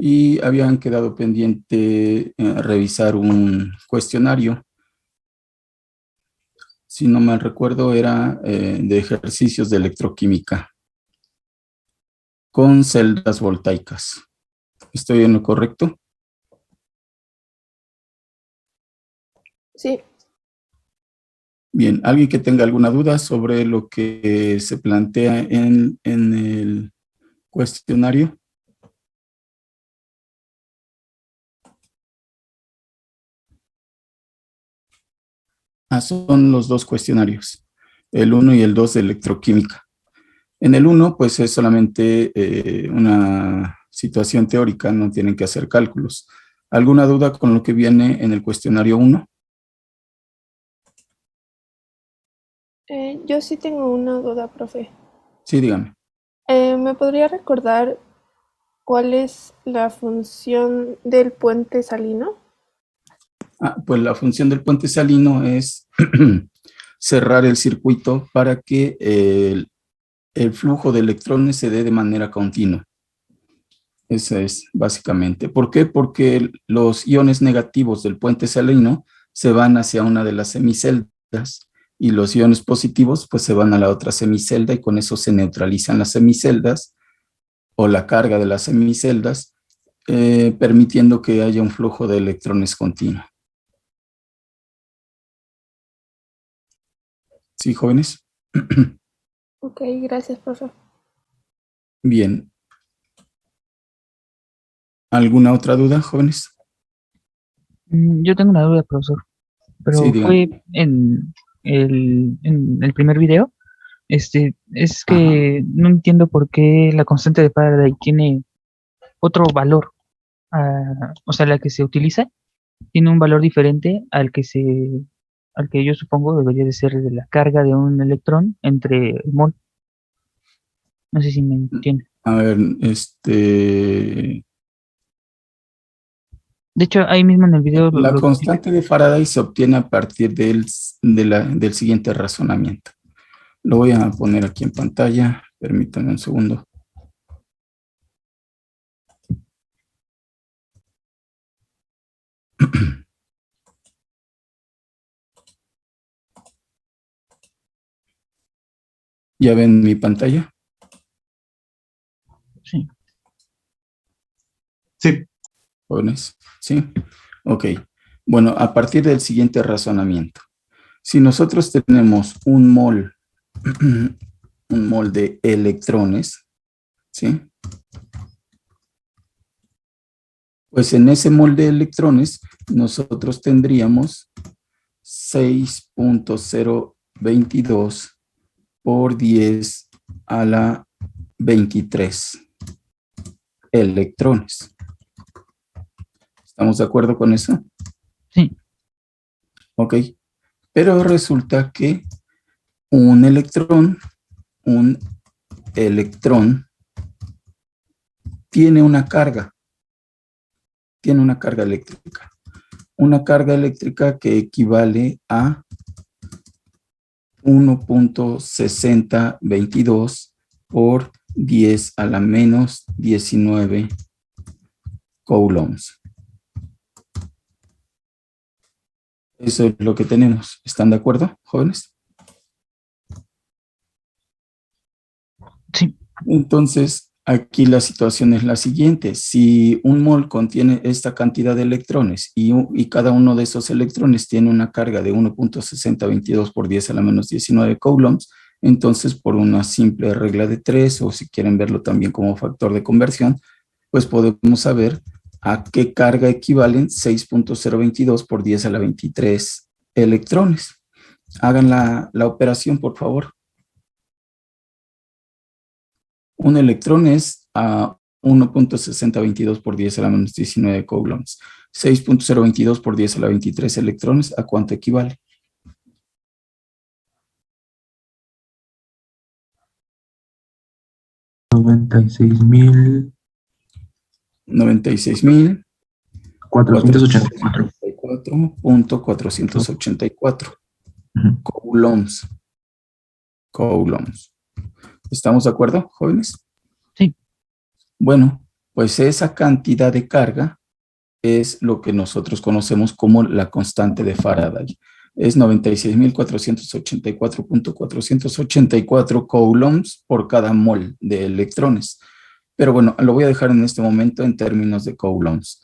y habían quedado pendiente revisar un cuestionario. Si no mal recuerdo, era de ejercicios de electroquímica con celdas voltaicas. ¿Estoy en lo correcto? Sí. Bien, ¿alguien que tenga alguna duda sobre lo que se plantea en el cuestionario? Son los dos cuestionarios, el 1 y el 2 de electroquímica. En el 1, pues es solamente una situación teórica, no tienen que hacer cálculos. ¿Alguna duda con lo que viene en el cuestionario 1? Yo sí tengo una duda, profe. Sí, dígame. ¿Me podría recordar cuál es la función del puente salino? Pues la función del puente salino es cerrar el circuito para que el flujo de electrones se dé de manera continua. Eso es básicamente. ¿Por qué? Porque los iones negativos del puente salino se van hacia una de las semiceldas y los iones positivos pues se van a la otra semicelda y con eso se neutralizan las semiceldas o la carga de las semiceldas, permitiendo que haya un flujo de electrones continuo. ¿Sí, jóvenes? Ok, gracias, profe. Bien. ¿Alguna otra duda, jóvenes? Yo tengo una duda, profesor, Sí, pero digan. fue en el primer video. Es Ajá. que no entiendo por qué la constante de Faraday tiene otro valor. O sea, la que se utiliza tiene un valor diferente al que yo supongo debería de ser de la carga de un electrón entre el mol. No sé si me entiende. A ver, De hecho, ahí mismo en el video la lo explica. constante de Faraday se obtiene a partir del siguiente razonamiento. Lo voy a poner aquí en pantalla. Permítanme un segundo. ¿Ya ven mi pantalla? Sí. Sí. ¿Jóvenes? ¿Sí? Ok. Bueno, a partir del siguiente razonamiento. Si nosotros tenemos un mol de electrones, ¿sí? Pues en ese mol de electrones nosotros tendríamos 6.022 por 10 a la 23 electrones. ¿Estamos de acuerdo con eso? Sí. Ok. Pero resulta que un electrón tiene una carga eléctrica. Una carga eléctrica que equivale a 1.6022 por 10 a la menos 19 coulombs. Eso es lo que tenemos. ¿Están de acuerdo, jóvenes? Sí. Entonces, aquí la situación es la siguiente. Si un mol contiene esta cantidad de electrones y cada uno de esos electrones tiene una carga de 1.6022 por 10 a la menos 19 coulombs, entonces por una simple regla de 3, o si quieren verlo también como factor de conversión, pues podemos saber a qué carga equivalen 6.022 por 10 a la 23 electrones. Hagan la operación, por favor. Un electrón es a 1.6022 por 10 a la menos 19 coulombs. 6.022 por 10 a la 23 electrones, ¿a cuánto equivale? $96,000. 96.484.484 coulombs. ¿Estamos de acuerdo, jóvenes? Sí. Bueno, Pues esa cantidad de carga es lo que nosotros conocemos como la constante de Faraday. Es 96.484.484 coulombs por cada mol de electrones. Pero bueno, lo voy a dejar en este momento en términos de coulombs.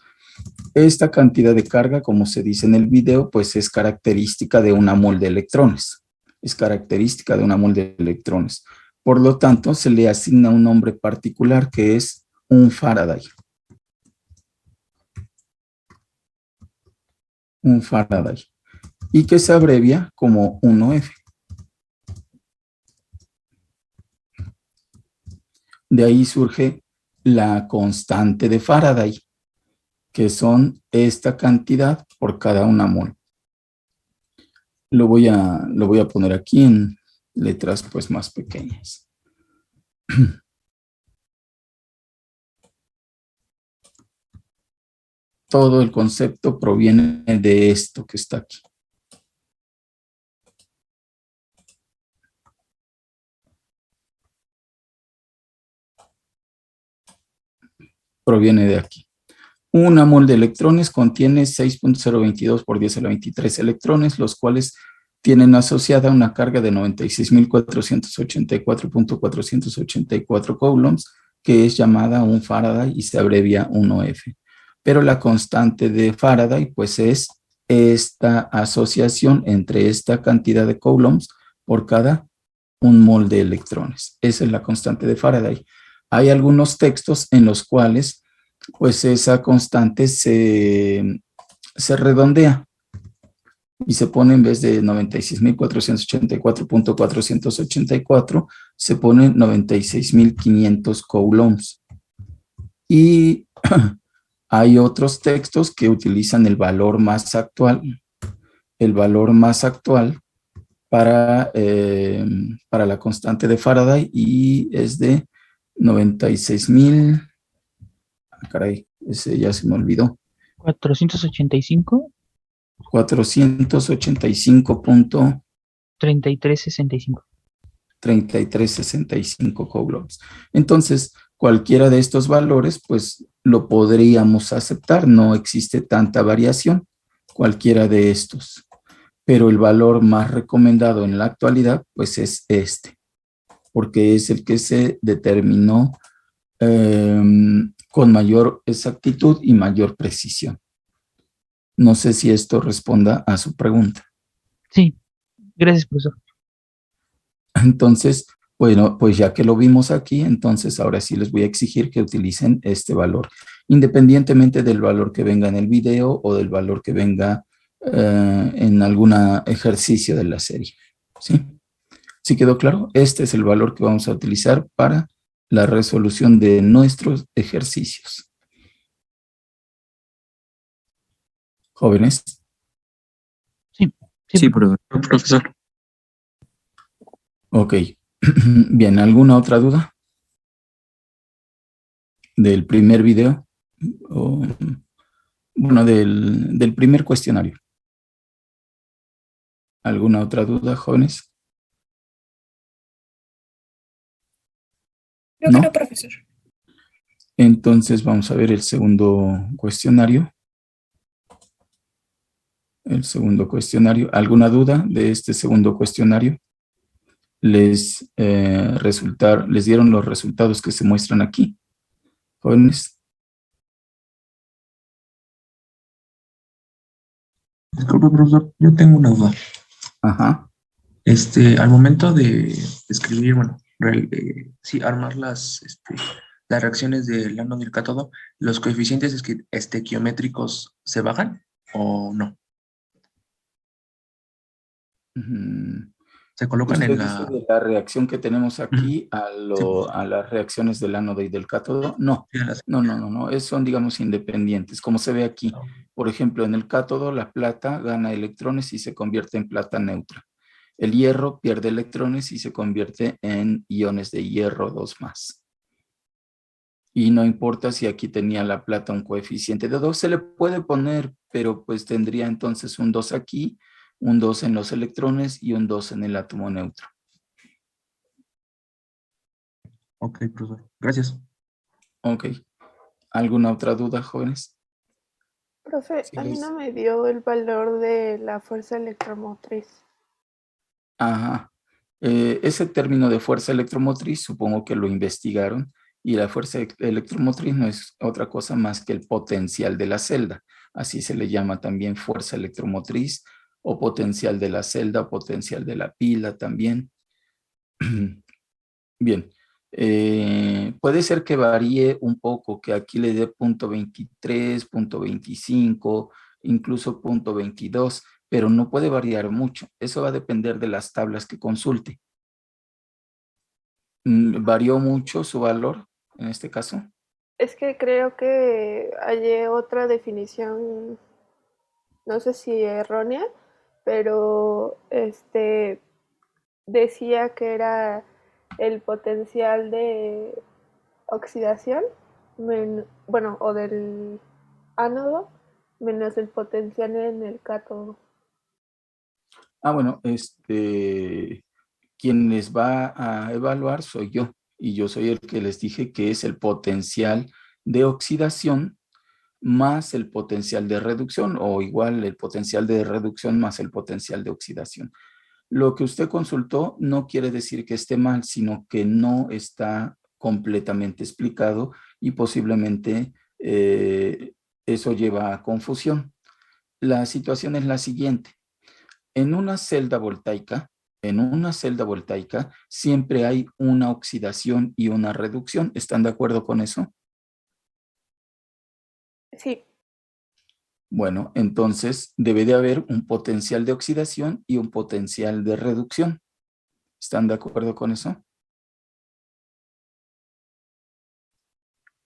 Esta cantidad de carga, como se dice en el video, pues es característica de una mol de electrones. Es característica de una mol de electrones. Por lo tanto, se le asigna un nombre particular que es un Faraday. Un Faraday. Y que se abrevia como 1F. De ahí surge la constante de Faraday, que son esta cantidad por cada una mol. Lo voy a poner aquí en letras pues más pequeñas. Todo el concepto proviene de esto que está aquí. Proviene de aquí. Una mol de electrones contiene 6.022 por 10 a la 23 electrones, los cuales tienen asociada una carga de 96.484.484 coulombs, que es llamada un Faraday y se abrevia 1F. Pero la constante de Faraday, pues es esta asociación entre esta cantidad de coulombs por cada un mol de electrones. Esa es la constante de Faraday. Hay algunos textos en los cuales pues esa constante se redondea y se pone en vez de 96.484.484, se pone 96.500 coulombs. Y hay otros textos que utilizan el valor más actual para la constante de Faraday y es de 96.000. Caray, ese ya se me olvidó. 485. 485.3365 3365. coulombs. Entonces, cualquiera de estos valores, pues lo podríamos aceptar. No existe tanta variación, cualquiera de estos. Pero el valor más recomendado en la actualidad, pues es este, porque es el que se determinó con mayor exactitud y mayor precisión. No sé si esto responda a su pregunta. Sí, gracias, profesor. Entonces, bueno, pues ya que lo vimos aquí, entonces ahora sí les voy a exigir que utilicen este valor, independientemente del valor que venga en el video o del valor que venga en algún ejercicio de la serie. ¿Sí? ¿Sí quedó claro? Este es el valor que vamos a utilizar para la resolución de nuestros ejercicios. Jóvenes. Sí, profesor. Ok. Bien, ¿alguna otra duda? Del primer video. Bueno, del primer cuestionario. ¿Alguna otra duda, jóvenes? Creo que no, profesor. Entonces vamos a ver el segundo cuestionario. El segundo cuestionario. ¿Alguna duda de este segundo cuestionario? Les dieron los resultados que se muestran aquí, jóvenes. Disculpe, profesor, yo tengo una duda. Ajá. Al momento de escribir, bueno, sí, armar las reacciones del ánodo y el cátodo, ¿los coeficientes estequiométricos se bajan o no? Se colocan ¿Usted en dice la... de la reacción que tenemos aquí Sí, pues, a las reacciones del ánodo y del cátodo? No, sí, no, son, digamos, independientes, como se ve aquí. Por ejemplo, en el cátodo, la plata gana electrones y se convierte en plata neutra. El hierro pierde electrones y se convierte en iones de hierro 2+. Y no importa si aquí tenía la plata un coeficiente de 2, se le puede poner, pero pues tendría entonces un 2 aquí, un 2 en los electrones y un 2 en el átomo neutro. Ok, profesor. Gracias. Ok. ¿Alguna otra duda, jóvenes? Profe, Sí a mí no les... me dio el valor de la fuerza electromotriz. Ajá. Ese término de fuerza electromotriz, supongo que lo investigaron, y la fuerza electromotriz no es otra cosa más que el potencial de la celda. Así se le llama también fuerza electromotriz o potencial de la celda o potencial de la pila también. Bien, puede ser que varíe un poco, que aquí le dé punto 23, punto 25, incluso punto 22, pero no puede variar mucho. Eso va a depender de las tablas que consulte. ¿Varió mucho su valor en este caso? Es que creo que hallé otra definición, no sé si errónea, pero decía que era el potencial de oxidación, bueno, o del ánodo, menos el potencial en el cátodo. Ah, bueno, quien les va a evaluar soy yo, y yo soy el que les dije que es el potencial de oxidación más el potencial de reducción, o igual el potencial de reducción más el potencial de oxidación. Lo que usted consultó no quiere decir que esté mal, sino que no está completamente explicado y posiblemente eso lleva a confusión. La situación es la siguiente. En una celda voltaica, siempre hay una oxidación y una reducción. ¿Están de acuerdo con eso? Sí, Bueno, entonces debe de haber un potencial de oxidación y un potencial de reducción. ¿Están de acuerdo con eso?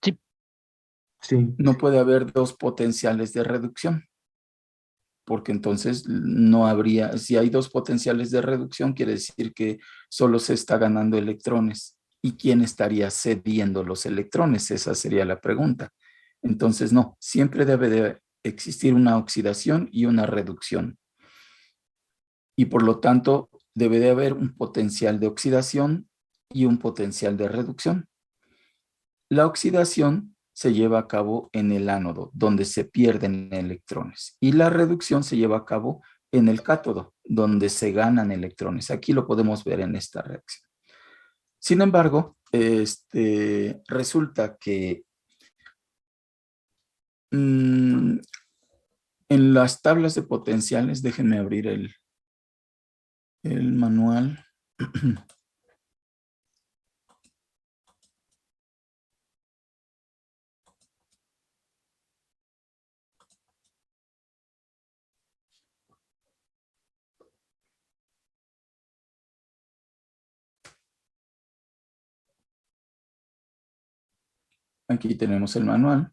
Sí, Sí, No puede haber dos potenciales de reducción, porque entonces no habría, si hay dos potenciales de reducción, quiere decir que solo se está ganando electrones. ¿Y quién estaría cediendo los electrones? Esa sería la pregunta. Entonces, no, siempre debe de existir una oxidación y una reducción. Y por lo tanto, debe de haber un potencial de oxidación y un potencial de reducción. La oxidación se lleva a cabo en el ánodo, donde se pierden electrones, y la reducción se lleva a cabo en el cátodo, donde se ganan electrones. Aquí lo podemos ver en esta reacción. Sin embargo, resulta que en las tablas de potenciales, déjenme abrir el manual. Aquí tenemos el manual.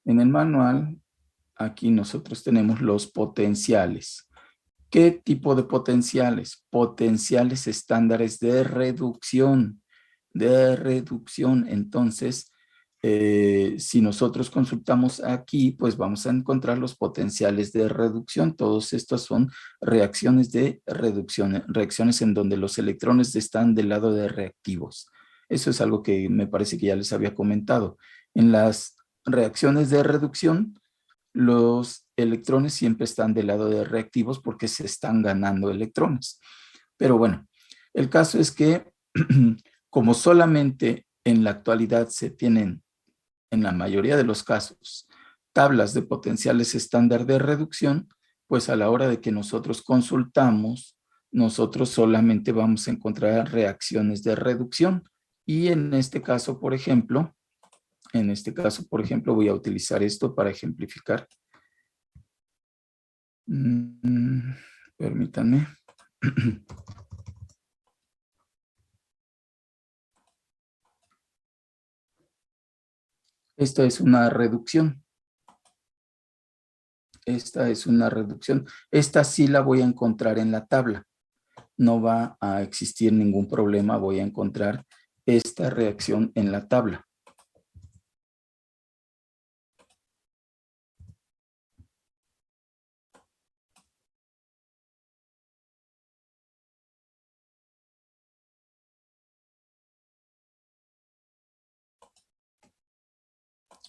En el manual, aquí nosotros tenemos los potenciales. ¿Qué tipo de potenciales? Potenciales estándares de reducción. De reducción. Entonces, si nosotros consultamos aquí, pues vamos a encontrar los potenciales de reducción. Todos estos son reacciones de reducción, reacciones en donde los electrones están del lado de reactivos. Eso es algo que me parece que ya les había comentado. En las reacciones de reducción, los electrones siempre están del lado de reactivos porque se están ganando electrones. Pero bueno, el caso es que como solamente en la actualidad se tienen, en la mayoría de los casos, tablas de potenciales estándar de reducción, pues a la hora de que nosotros consultamos, nosotros solamente vamos a encontrar reacciones de reducción. Y en este caso, por ejemplo, voy a utilizar esto para ejemplificar. Permítanme. Esta es una reducción. Esta es una reducción. Esta sí la voy a encontrar en la tabla. No va a existir ningún problema. Voy a encontrar esta reacción en la tabla.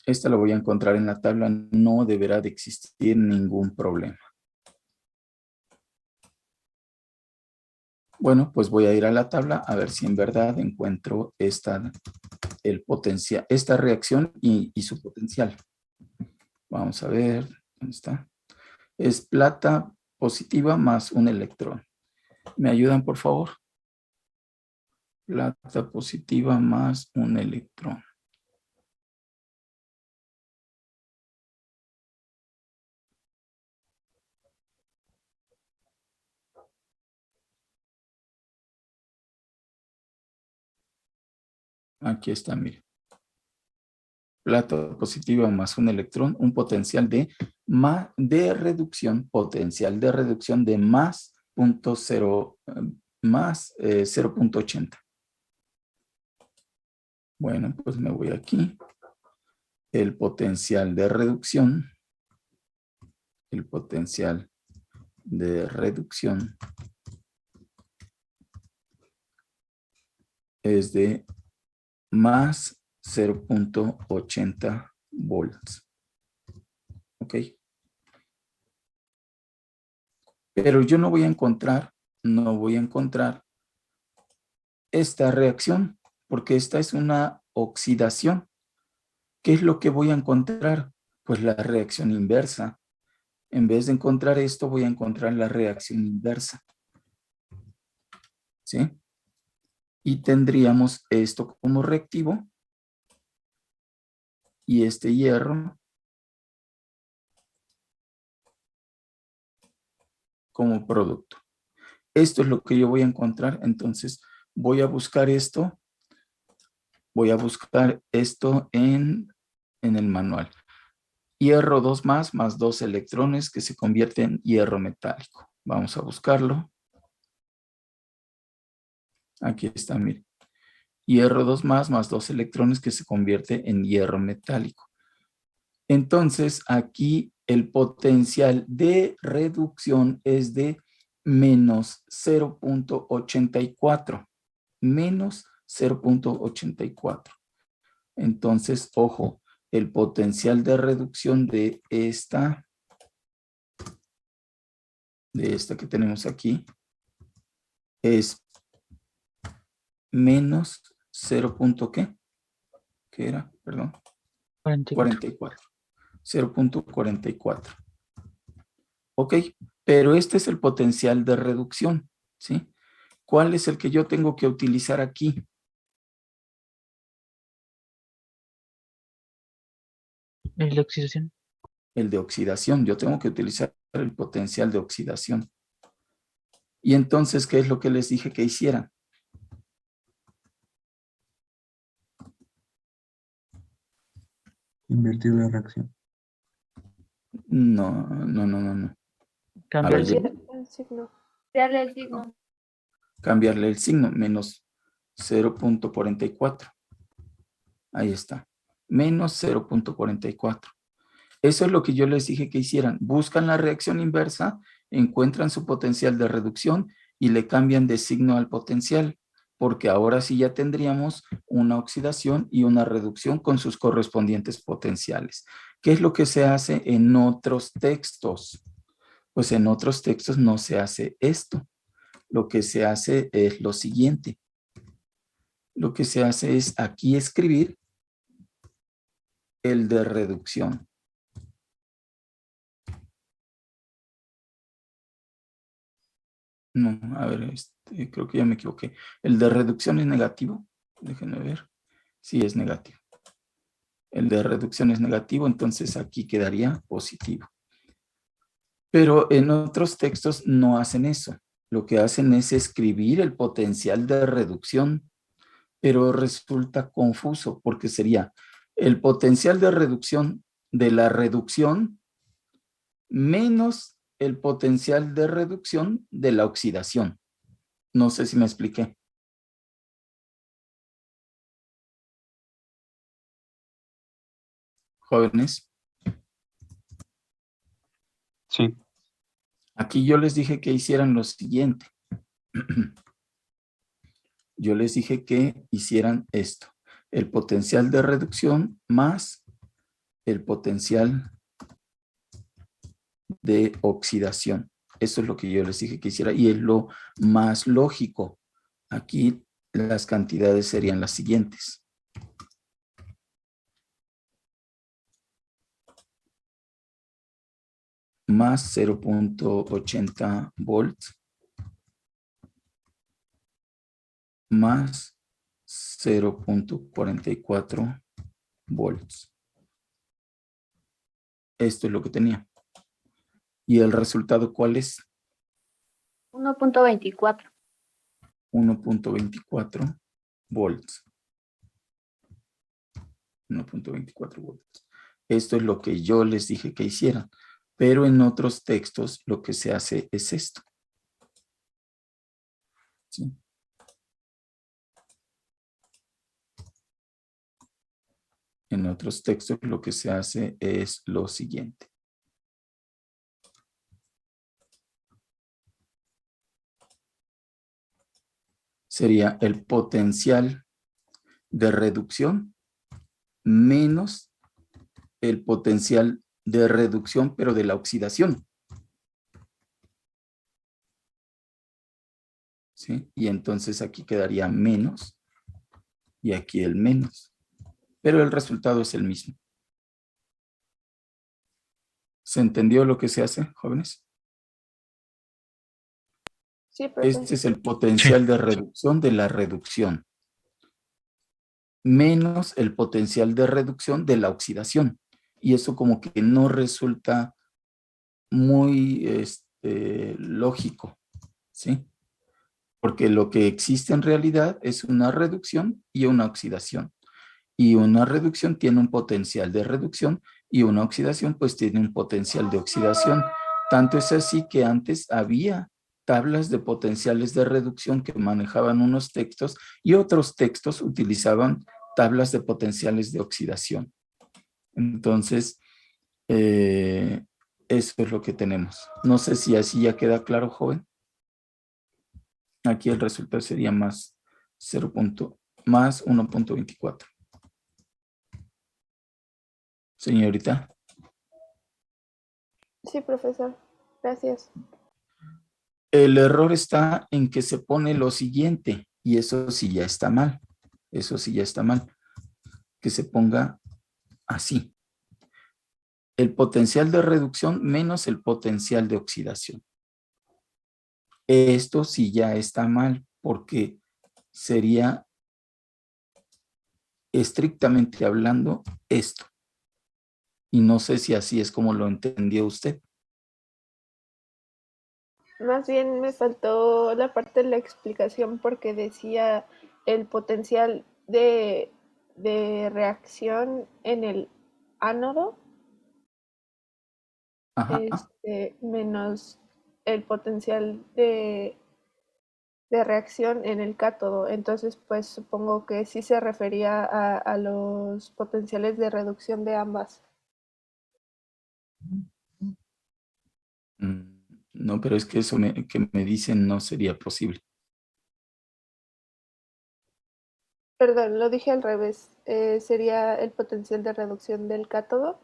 Esta la voy a encontrar en la tabla, no deberá de existir ningún problema. Bueno, pues voy a ir a la tabla a ver si en verdad encuentro esta reacción y su potencial. Vamos a ver, ¿dónde está? Es plata positiva más un electrón. ¿Me ayudan, por favor? Plata positiva más un electrón. Aquí está, mire. Plata positiva más un electrón, un potencial de reducción, potencial de reducción de más 0.80. Bueno, pues me voy aquí. El potencial de reducción, es de más 0.80 volts. ¿Ok? Pero yo no voy a encontrar esta reacción, porque esta es una oxidación. ¿Qué es lo que voy a encontrar? Pues la reacción inversa. En vez de encontrar esto, voy a encontrar la reacción inversa. ¿Sí? Y tendríamos esto como reactivo y este hierro como producto. Esto es lo que yo voy a encontrar. Entonces, voy a buscar esto. Voy a buscar esto en el manual. Hierro 2 más 2 electrones que se convierte en hierro metálico. Vamos a buscarlo. Aquí está, mire. Hierro 2 más 2 electrones que se convierte en hierro metálico. Entonces, aquí el potencial de reducción es de menos 0.84. Menos 0.84. Entonces, ojo, el potencial de reducción de esta que tenemos aquí es menos 0. ¿Qué? ¿Qué era? Perdón. 44. 0.44. Ok, pero este es el potencial de reducción, ¿sí? ¿Cuál es el que yo tengo que utilizar aquí? ¿El de oxidación? El de oxidación. Yo tengo que utilizar el potencial de oxidación. Y entonces, ¿qué es lo que les dije que hicieran? Invertir la reacción. No. A ver, Cambiar El signo. Darle el signo. cambiarle el signo, menos 0.44. Ahí está, menos 0.44. Eso es lo que yo les dije que hicieran. Buscan la reacción inversa, encuentran su potencial de reducción y le cambian de signo al potencial, porque ahora sí ya tendríamos una oxidación y una reducción con sus correspondientes potenciales. ¿Qué es lo que se hace en otros textos? Pues en otros textos no se hace esto. Lo que se hace es lo siguiente. Lo que se hace es aquí escribir el de reducción. No, a ver, creo que ya me equivoqué. El de reducción es negativo. Déjenme ver. Sí, es negativo. El de reducción es negativo, entonces aquí quedaría positivo. Pero en otros textos no hacen eso. Lo que hacen es escribir el potencial de reducción, pero resulta confuso porque sería el potencial de reducción de la reducción menos el potencial de reducción de la oxidación. No sé si me expliqué. Jóvenes. Sí. Aquí yo les dije que hicieran lo siguiente. Yo les dije que hicieran esto. El potencial de reducción más el potencial de oxidación. Eso es lo que yo les dije que hiciera y es lo más lógico. Aquí las cantidades serían las siguientes. Más 0.80 volts más 0.44 volts. Esto es lo que tenía. ¿Y el resultado cuál es? 1.24. 1.24 volts. 1.24 volts. Esto es lo que yo les dije que hicieran. Pero en otros textos lo que se hace es esto. ¿Sí? En otros textos lo que se hace es lo siguiente. Sería el potencial de reducción menos el potencial de reducción, pero de la oxidación. ¿Sí? Y entonces aquí quedaría menos y aquí el menos. Pero el resultado es el mismo. ¿Se entendió lo que se hace, jóvenes? Sí, profe. Este es el potencial de reducción de la reducción. Menos el potencial de reducción de la oxidación. Y eso como que no resulta muy lógico, ¿sí? Porque lo que existe en realidad es una reducción y una oxidación. Y una reducción tiene un potencial de reducción y una oxidación pues tiene un potencial de oxidación. Tanto es así que antes había tablas de potenciales de reducción que manejaban unos textos y otros textos utilizaban tablas de potenciales de oxidación. Entonces, eso es lo que tenemos. No sé si así ya queda claro, joven. Aquí el resultado sería más 0. Más 1.24. Señorita. Sí, profesor. Gracias. El error está en que se pone lo siguiente, y eso sí ya está mal. Eso sí ya está mal. Que se ponga así. El potencial de reducción menos el potencial de oxidación. Esto sí ya está mal, porque sería estrictamente hablando esto. Y no sé si así es como lo entendió usted. Más bien me faltó la parte de la explicación porque decía el potencial de reacción en el ánodo Ajá. menos el potencial de reacción en el cátodo. Entonces, pues supongo que sí se refería a los potenciales de reducción de ambas. No, pero es que eso que me dicen no sería posible. Perdón, lo dije al revés. Sería el potencial de reducción del cátodo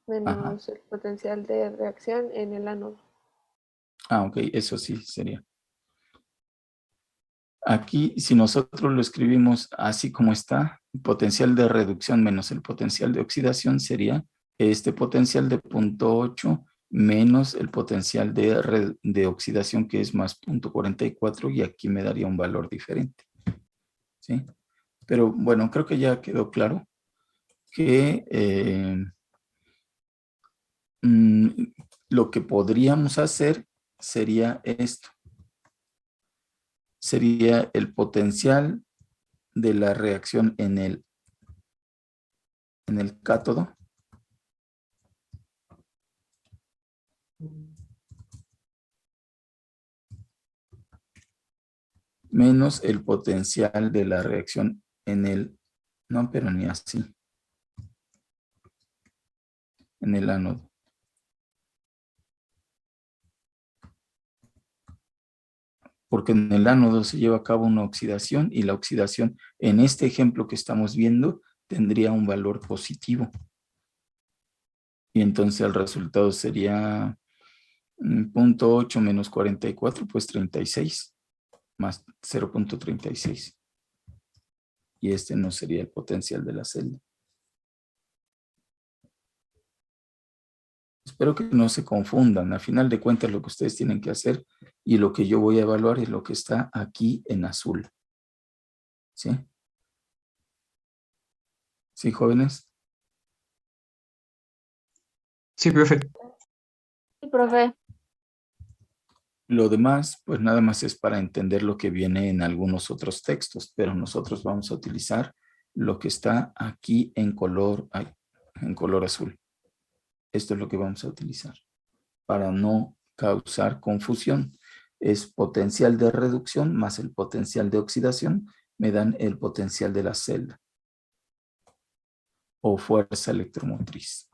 Ajá. menos el potencial de reacción en el ánodo. Ah, ok, eso sí sería. Aquí, si nosotros lo escribimos así como está, el potencial de reducción menos el potencial de oxidación sería este potencial de 0.8 menos el potencial de oxidación que es más 0.44 y aquí me daría un valor diferente. ¿Sí? Pero bueno, creo que ya quedó claro que lo que podríamos hacer sería esto. Sería el potencial de la reacción en el cátodo menos el potencial de la reacción en el, no, pero ni así, en el ánodo. Porque en el ánodo se lleva a cabo una oxidación y la oxidación en este ejemplo que estamos viendo tendría un valor positivo. Y entonces el resultado sería 0.8 menos 44, pues 36, más 0.36. Y este no sería el potencial de la celda. Espero que no se confundan. A final de cuentas, lo que ustedes tienen que hacer y lo que yo voy a evaluar es lo que está aquí en azul. ¿Sí? ¿Sí, jóvenes? Sí, profe. Sí, profe. Lo demás, pues nada más es para entender lo que viene en algunos otros textos, pero nosotros vamos a utilizar lo que está aquí en color azul. Esto es lo que vamos a utilizar para no causar confusión. Es potencial de reducción más el potencial de oxidación, me dan el potencial de la celda o fuerza electromotriz.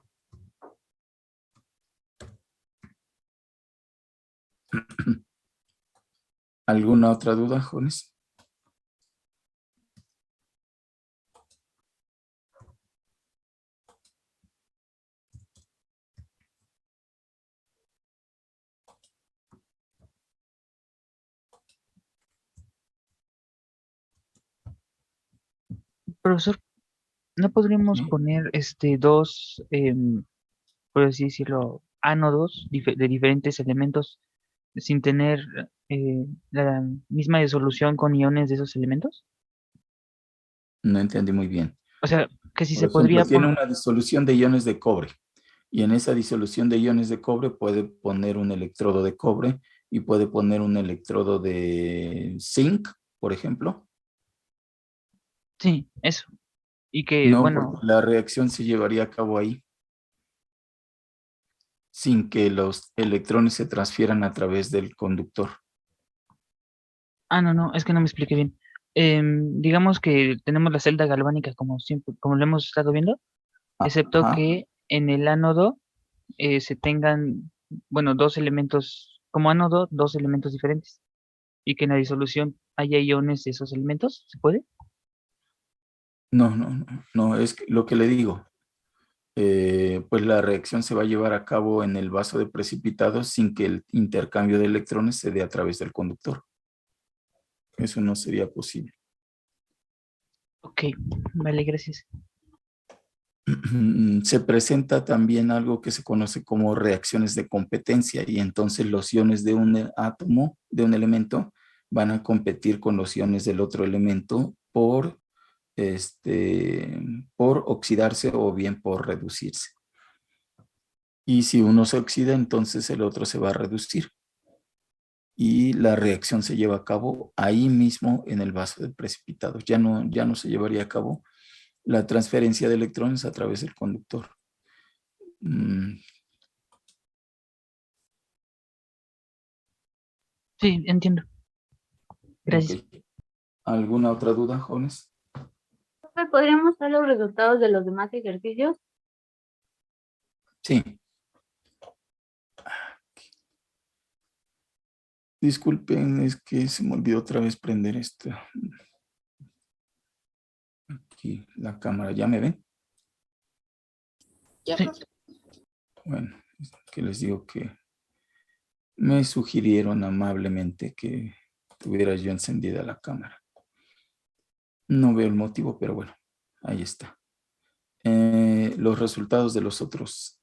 ¿Alguna otra duda, jóvenes? Profesor, ¿no podríamos Sí. poner dos, por así decirlo, ánodos de diferentes elementos sin tener la misma disolución con iones de esos elementos? No entendí muy bien. O sea, que si Por se ejemplo, podría tiene poner... una disolución de iones de cobre y en esa disolución de iones de cobre puede poner un electrodo de cobre y puede poner un electrodo de zinc, por ejemplo. Sí, eso. Y que, No, porque bueno, la reacción se llevaría a cabo ahí sin que los electrones se transfieran a través del conductor. no, es que no me expliqué bien. Digamos que tenemos la celda galvánica como siempre, como lo hemos estado viendo, excepto Ajá. que en el ánodo se tengan, bueno, dos elementos, como ánodo, dos elementos diferentes, y que en la disolución haya iones de esos elementos, ¿se puede? No, es lo que le digo. Pues la reacción se va a llevar a cabo en el vaso de precipitados sin que el intercambio de electrones se dé a través del conductor. Eso no sería posible. Ok, vale, gracias. Se presenta también algo que se conoce como reacciones de competencia y entonces los iones de un átomo, de un elemento, van a competir con los iones del otro elemento por oxidarse o bien por reducirse. Y si uno se oxida, entonces el otro se va a reducir. Y la reacción se lleva a cabo ahí mismo en el vaso de precipitados. Ya no se llevaría a cabo la transferencia de electrones a través del conductor. Sí, entiendo. Ok. Gracias. ¿Alguna otra duda, jóvenes? Profe, ¿podríamos ver los resultados de los demás ejercicios? Sí. Disculpen, es que se me olvidó otra vez prender esto. Aquí la cámara, ¿ya me ven? Ya, Sí. profe. Bueno, es que les digo que me sugirieron amablemente que tuviera yo encendida la cámara. No veo el motivo, pero bueno, ahí está. Los resultados de los otros.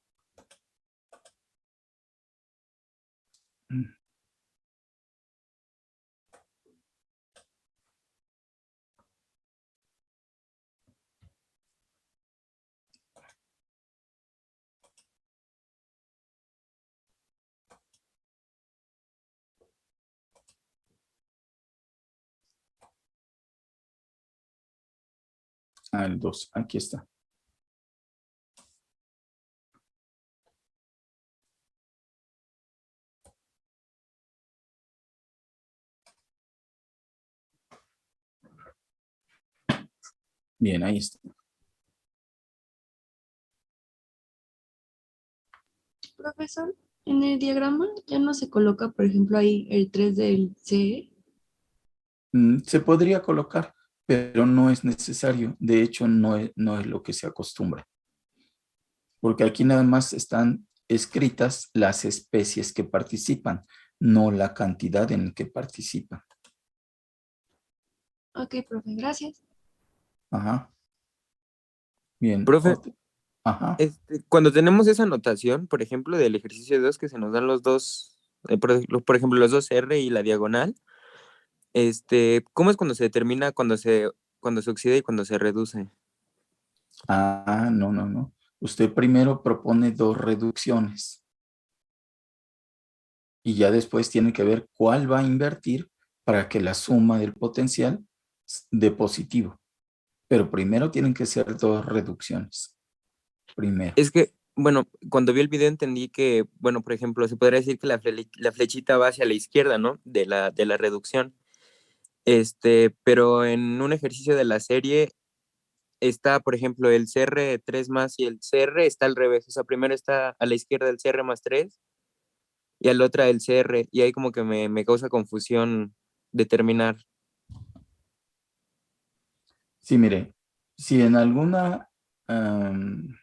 El 2, aquí está. Bien, ahí está. Profesor, en el diagrama ya no se coloca, por ejemplo, ahí el 3 del CE. Se podría colocar, pero no es necesario. De hecho, no es lo que se acostumbra. porque aquí nada más están escritas las especies que participan, no la cantidad en que participan. Ok, profe, gracias. Ajá. Bien. Profe, Ajá. cuando tenemos esa notación, por ejemplo, del ejercicio 2 que se nos dan los dos, por ejemplo, los dos R y la diagonal, ¿cómo es cuando se determina cuando se oxida y cuando se reduce? No, no, no. Usted primero propone dos reducciones y ya después tiene que ver cuál va a invertir para que la suma del potencial dé positivo. Pero primero tienen que ser dos reducciones. Primero. Es que, bueno, cuando vi el video entendí que, bueno, por ejemplo, se podría decir que la flechita va hacia la izquierda, ¿no? De la reducción. Pero en un ejercicio de la serie está, por ejemplo, el CR3 más y el CR está al revés. O sea, primero está a la izquierda el CR más 3 y a la otra el CR. Y ahí como que me causa confusión determinar. Sí, mire, si en am,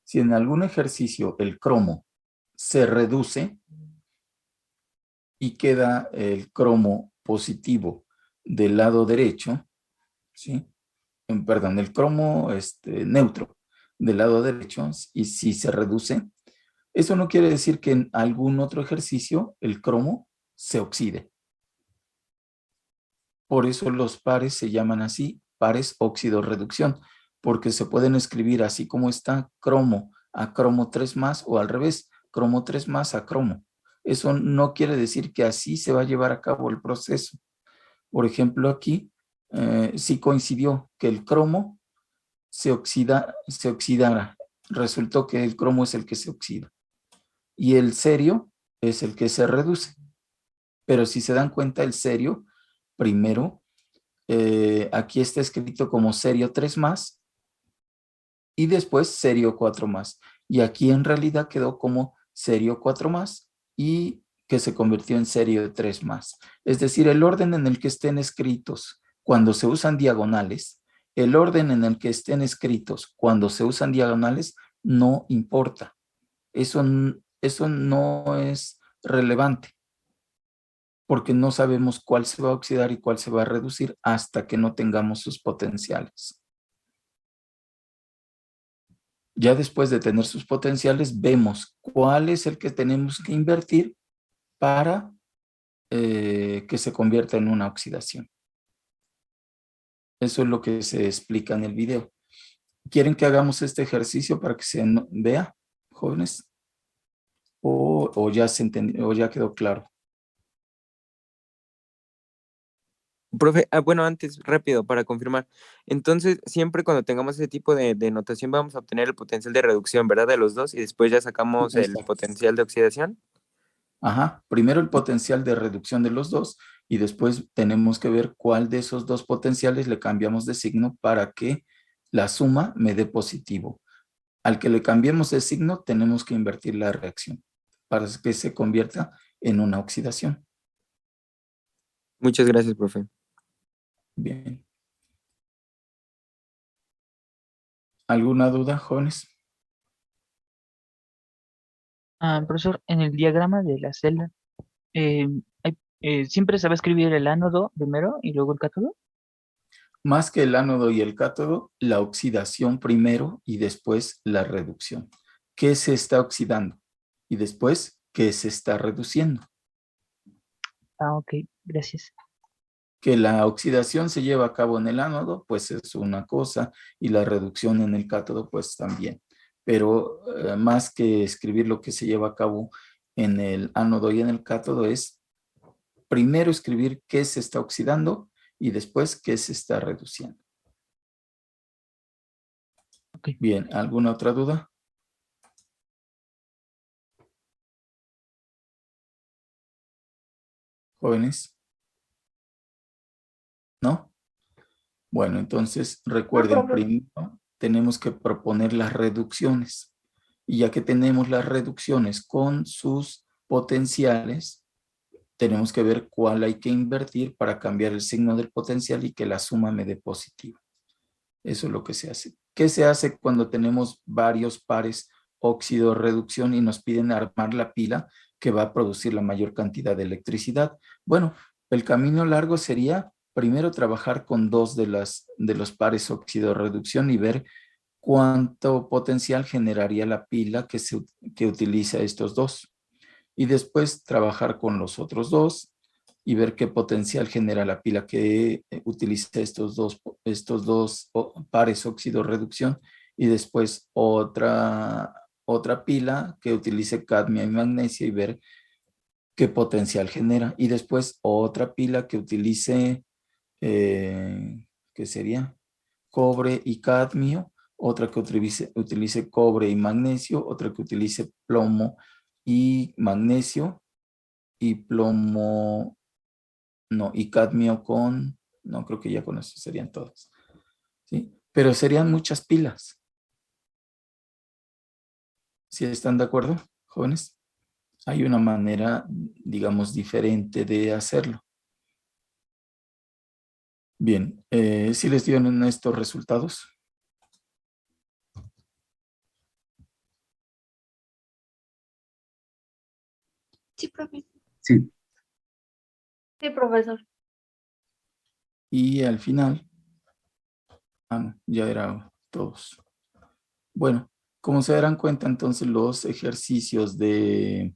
si en algún ejercicio el cromo se reduce y queda el cromo positivo del lado derecho, ¿sí? Perdón, el cromo neutro del lado derecho, y si se reduce, eso no quiere decir que en algún otro ejercicio el cromo se oxide. Por eso los pares se llaman así, pares óxido-reducción, porque se pueden escribir así como está, cromo a cromo 3 más o al revés, cromo 3 más a cromo. Eso no quiere decir que así se va a llevar a cabo el proceso. Por ejemplo, aquí sí coincidió que el cromo se oxidara. Resultó que el cromo es el que se oxida y el cerio es el que se reduce. Pero si se dan cuenta, el cerio primero aquí está escrito como cerio 3 más y después cerio 4 más. Y aquí en realidad quedó como cerio 4 más y que se convirtió en cerio 3 más. Es decir, el orden en el que estén escritos cuando se usan diagonales, el orden en el que estén escritos cuando se usan diagonales no importa. Eso no es relevante, porque no sabemos cuál se va a oxidar y cuál se va a reducir hasta que no tengamos sus potenciales. Ya después de tener sus potenciales, vemos cuál es el que tenemos que invertir para que se convierta en una oxidación. Eso es lo que se explica en el video. ¿Quieren que hagamos este ejercicio para que se vea, jóvenes? ¿O ya se entendió, o ya quedó claro? Profe, bueno, antes, rápido, para confirmar. Entonces, siempre cuando tengamos ese tipo de notación, vamos a obtener el potencial de reducción, ¿verdad? De los dos, y después ya sacamos el Exacto. potencial de oxidación. Ajá, primero el potencial de reducción de los dos y después tenemos que ver cuál de esos dos potenciales le cambiamos de signo para que la suma me dé positivo. Al que le cambiemos de signo tenemos que invertir la reacción para que se convierta en una oxidación. Muchas gracias, profe. Bien. ¿Alguna duda, jóvenes? Profesor, en el diagrama de la celda, eh, ¿siempre se va a escribir el ánodo primero y luego el cátodo? Más que el ánodo y el cátodo, la oxidación primero y después la reducción. ¿Qué se está oxidando? Y después, ¿qué se está reduciendo? Ok, gracias. Que la oxidación se lleva a cabo en el ánodo, pues es una cosa, y la reducción en el cátodo, pues también. Pero más que escribir lo que se lleva a cabo en el ánodo y en el cátodo, es primero escribir qué se está oxidando y después qué se está reduciendo. Okay. Bien, ¿alguna otra duda? Jóvenes, ¿no? Bueno, entonces recuerden, profe. primero tenemos que proponer las reducciones. Y ya que tenemos las reducciones con sus potenciales, tenemos que ver cuál hay que invertir para cambiar el signo del potencial y que la suma me dé positivo. Eso es lo que se hace. ¿Qué se hace cuando tenemos varios pares óxido-reducción y nos piden armar la pila que va a producir la mayor cantidad de electricidad? Bueno, el camino largo sería primero trabajar con dos de los pares óxido-reducción y ver cuánto potencial generaría la pila que utiliza estos dos. Y después trabajar con los otros dos y ver qué potencial genera la pila que utiliza estos dos pares óxido-reducción, y después otra pila que utilice cadmio y magnesio y ver qué potencial genera. Y después otra pila que utilice, ¿qué sería? Cobre y cadmio, otra que utilice cobre y magnesio, otra que utilice plomo y magnesio, y plomo, no, y cadmio con, no, creo que ya con eso serían todas, ¿sí? Pero serían muchas pilas. ¿Sí están de acuerdo, jóvenes? Hay una manera, digamos, diferente de hacerlo. Bien, ¿sí les dieron estos resultados? Sí, profe. Sí, Sí, profesor. Y al final, no, ya era todos. Bueno, como se darán cuenta, entonces los ejercicios de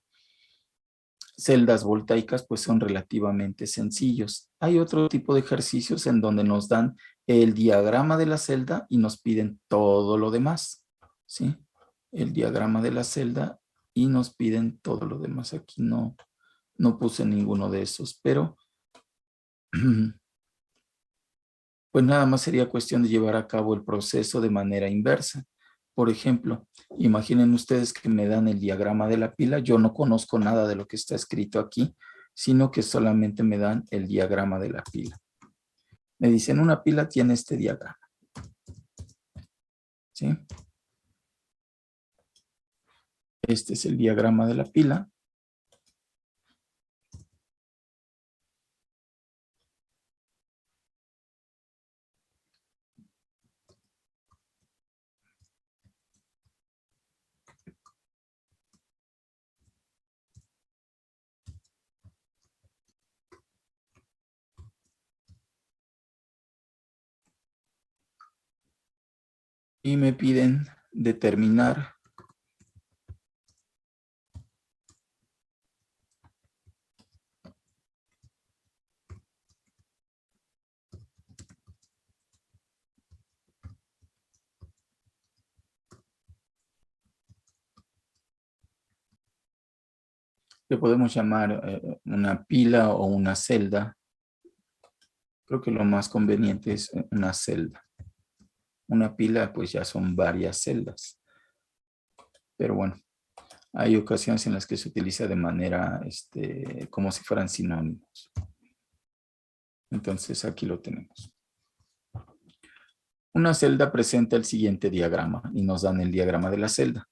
celdas voltaicas pues son relativamente sencillos. Hay otro tipo de ejercicios en donde nos dan el diagrama de la celda y nos piden todo lo demás, ¿sí? El diagrama de la celda y nos piden todo lo demás. Aquí no puse ninguno de esos, pero pues nada más sería cuestión de llevar a cabo el proceso de manera inversa. Por ejemplo, imaginen ustedes que me dan el diagrama de la pila. Yo no conozco nada de lo que está escrito aquí, sino que solamente me dan el diagrama de la pila. Me dicen, una pila tiene este diagrama, ¿sí? Este es el diagrama de la pila. Y me piden determinar que podemos llamar una pila o una celda. Creo que lo más conveniente es una celda. Una pila pues ya son varias celdas. Pero bueno, hay ocasiones en las que se utiliza de manera como si fueran sinónimos. Entonces aquí lo tenemos. Una celda presenta el siguiente diagrama y nos dan el diagrama de la celda.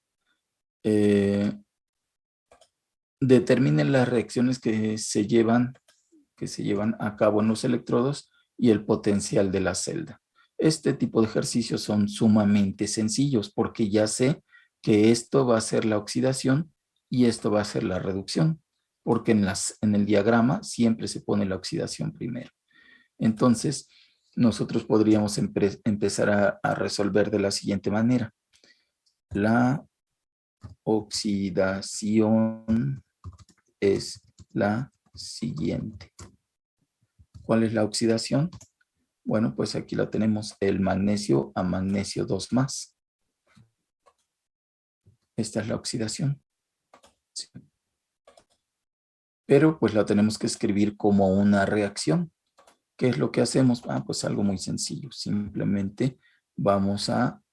Determinen las reacciones que se llevan a cabo en los electrodos y el potencial de la celda. Este tipo de ejercicios son sumamente sencillos porque ya sé que esto va a ser la oxidación y esto va a ser la reducción, porque en el diagrama siempre se pone la oxidación primero. Entonces, nosotros podríamos empezar a resolver de la siguiente manera. La oxidación es la siguiente. ¿Cuál es la oxidación? Bueno, pues aquí lo tenemos, el magnesio a magnesio 2 más. Esta es la oxidación. Sí. Pero pues la tenemos que escribir como una reacción. ¿Qué es lo que hacemos? Pues algo muy sencillo. Simplemente vamos a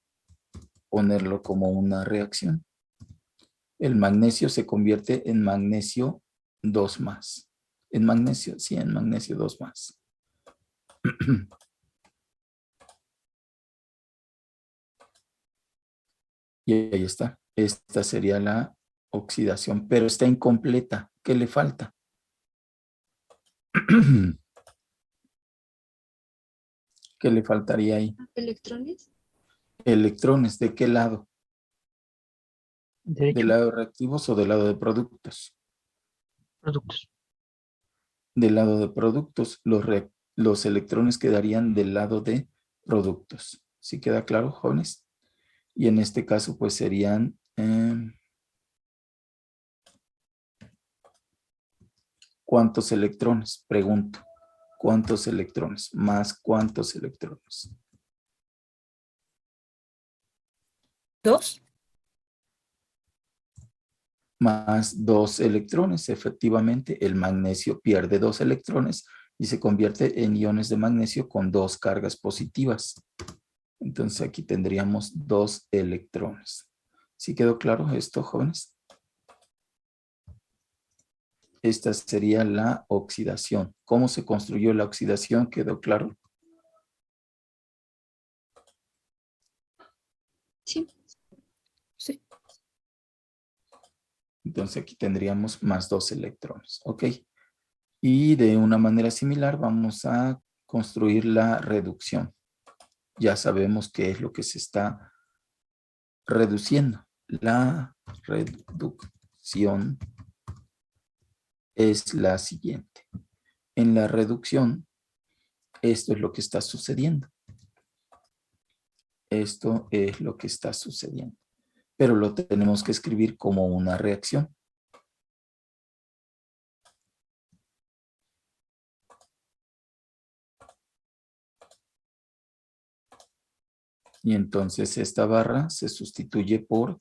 ponerlo como una reacción. El magnesio se convierte en magnesio 2 más. En magnesio, sí, en magnesio 2 más. Y ahí está. Esta sería la oxidación, pero está incompleta. ¿Qué le falta? ¿Qué le faltaría ahí? ¿Electrones? Electrones, ¿de qué lado? Derecho, ¿Del lado de reactivos o del lado de productos? productos. Del lado de productos, los electrones quedarían del lado de productos. ¿Sí queda claro, jóvenes? Y en este caso, pues serían... ¿cuántos electrones? Pregunto. ¿Cuántos electrones? Más ¿cuántos electrones? 2. Más 2 electrones. Efectivamente, el magnesio pierde 2 electrones y se convierte en iones de magnesio con 2 cargas positivas. Entonces aquí tendríamos 2 electrones. ¿Sí quedó claro esto, jóvenes? Esta sería la oxidación. ¿Cómo se construyó la oxidación? ¿Quedó claro? Sí. Sí. Entonces aquí tendríamos más 2 electrones. ¿Ok? Y de una manera similar vamos a construir la reducción. Ya sabemos qué es lo que se está reduciendo. La reducción es la siguiente. En la reducción, esto es lo que está sucediendo. Esto es lo que está sucediendo. Pero lo tenemos que escribir como una reacción. Y entonces esta barra se sustituye por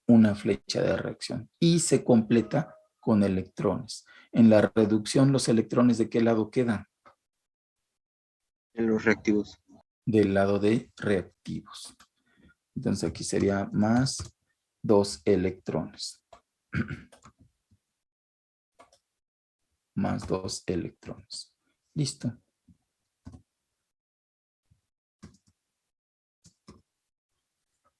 una flecha de reacción y se completa con electrones. En la reducción, ¿los electrones de qué lado quedan? En los reactivos. Del lado de reactivos. Entonces aquí sería más 2 electrones. Más 2 electrones. Listo.